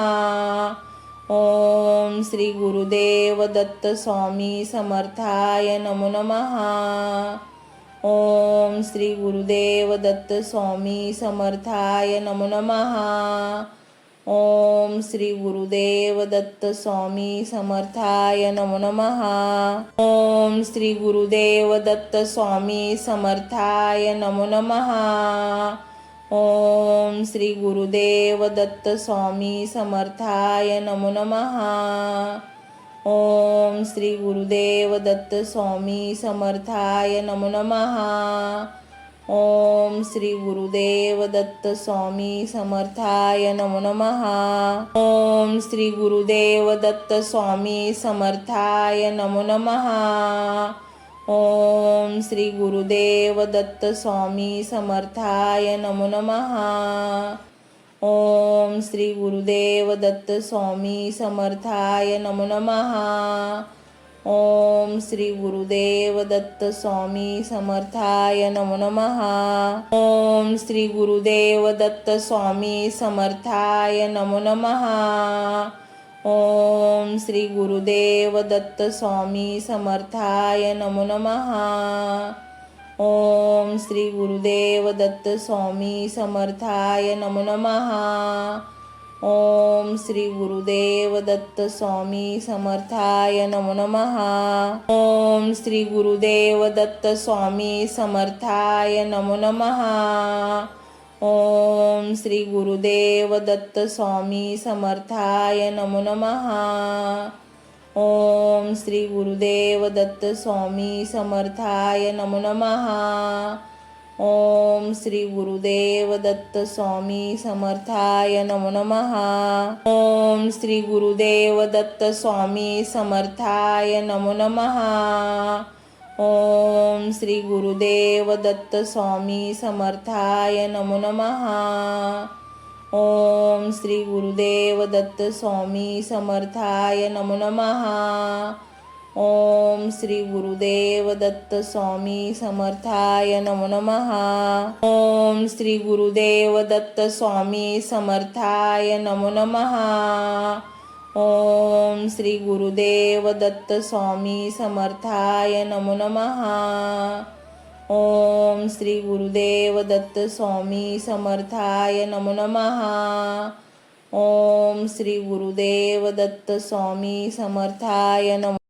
ओम श्री गुरुदेव दत्त स्वामी समर्थाय नमो नमः. ओम श्री गुरुदेव दत्त स्वामी समर्थाय नमो नमः. ओम श्री गुरुदेव दत्त स्वामी समर्थाय नमो नमः. ओम श्री गुरुदेव दत्त स्वामी समर्थाय नमो नमः. ओम श्री गुरुदेव दत्त स्वामी समर्थाय नमो नमः. ओम श्री गुरुदेव दत्त स्वामी समर्थाय नमो नमः. ओम श्री गुरुदेव दत्त स्वामी समर्थाय नमो नमः. ओम श्री गुरुदेव दत्त स्वामी समर्थाय नमो नमः. ओम श्री गुरुदेव दत्त स्वामी समर्थाय नमो नमः. ओम श्री गुरुदेव दत्त स्वामी समर्थाय नमो नमः. ओम श्री गुरुदेव दत्त स्वामी समर्थाय नमो नमः. ओम श्री गुरुदेव दत्त स्वामी समर्थाय नमो नमः. ओम श्री गुरुदेव दत्त स्वामी समर्थाय नमो नमः. ओम श्री गुरुदेव दत्त स्वामी समर्थाय नमो नमः. ओम श्री गुरुदेव दत्त स्वामी समर्थाय नमो नमः. ओम श्री गुरुदेव दत्त स्वामी समर्थाय नमो नमः. ओम श्री गुरुदेव दत्त स्वामी समर्थाय नमो नमः. ओम श्री गुरुदेव दत्त स्वामी समर्थाय नमो नमः. ओम श्री गुरुदेव दत्त स्वामी समर्थाय नमो नमः. ओम श्री गुरुदेव दत्त स्वामी समर्थाय नमो नमः. ओम श्री गुरुदेव दत्त स्वामी समर्थाय नमो नमः. ओम श्री गुरुदेव दत्त स्वामी समर्थाय नमो नमः. ओम श्री गुरुदेव दत्त स्वामी समर्थाय नमो नमः. ओम श्री गुरुदेव दत्त स्वामी समर्थाय नमो नमः. ओम श्री गुरुदेव दत्त स्वामी समर्थाय नमो नमः. ओम श्री गुरुदेव दत्त स्वामी समर्थाय नमो नमः. ओम श्री गुरुदेव दत्त स्वामी समर्थाय नमो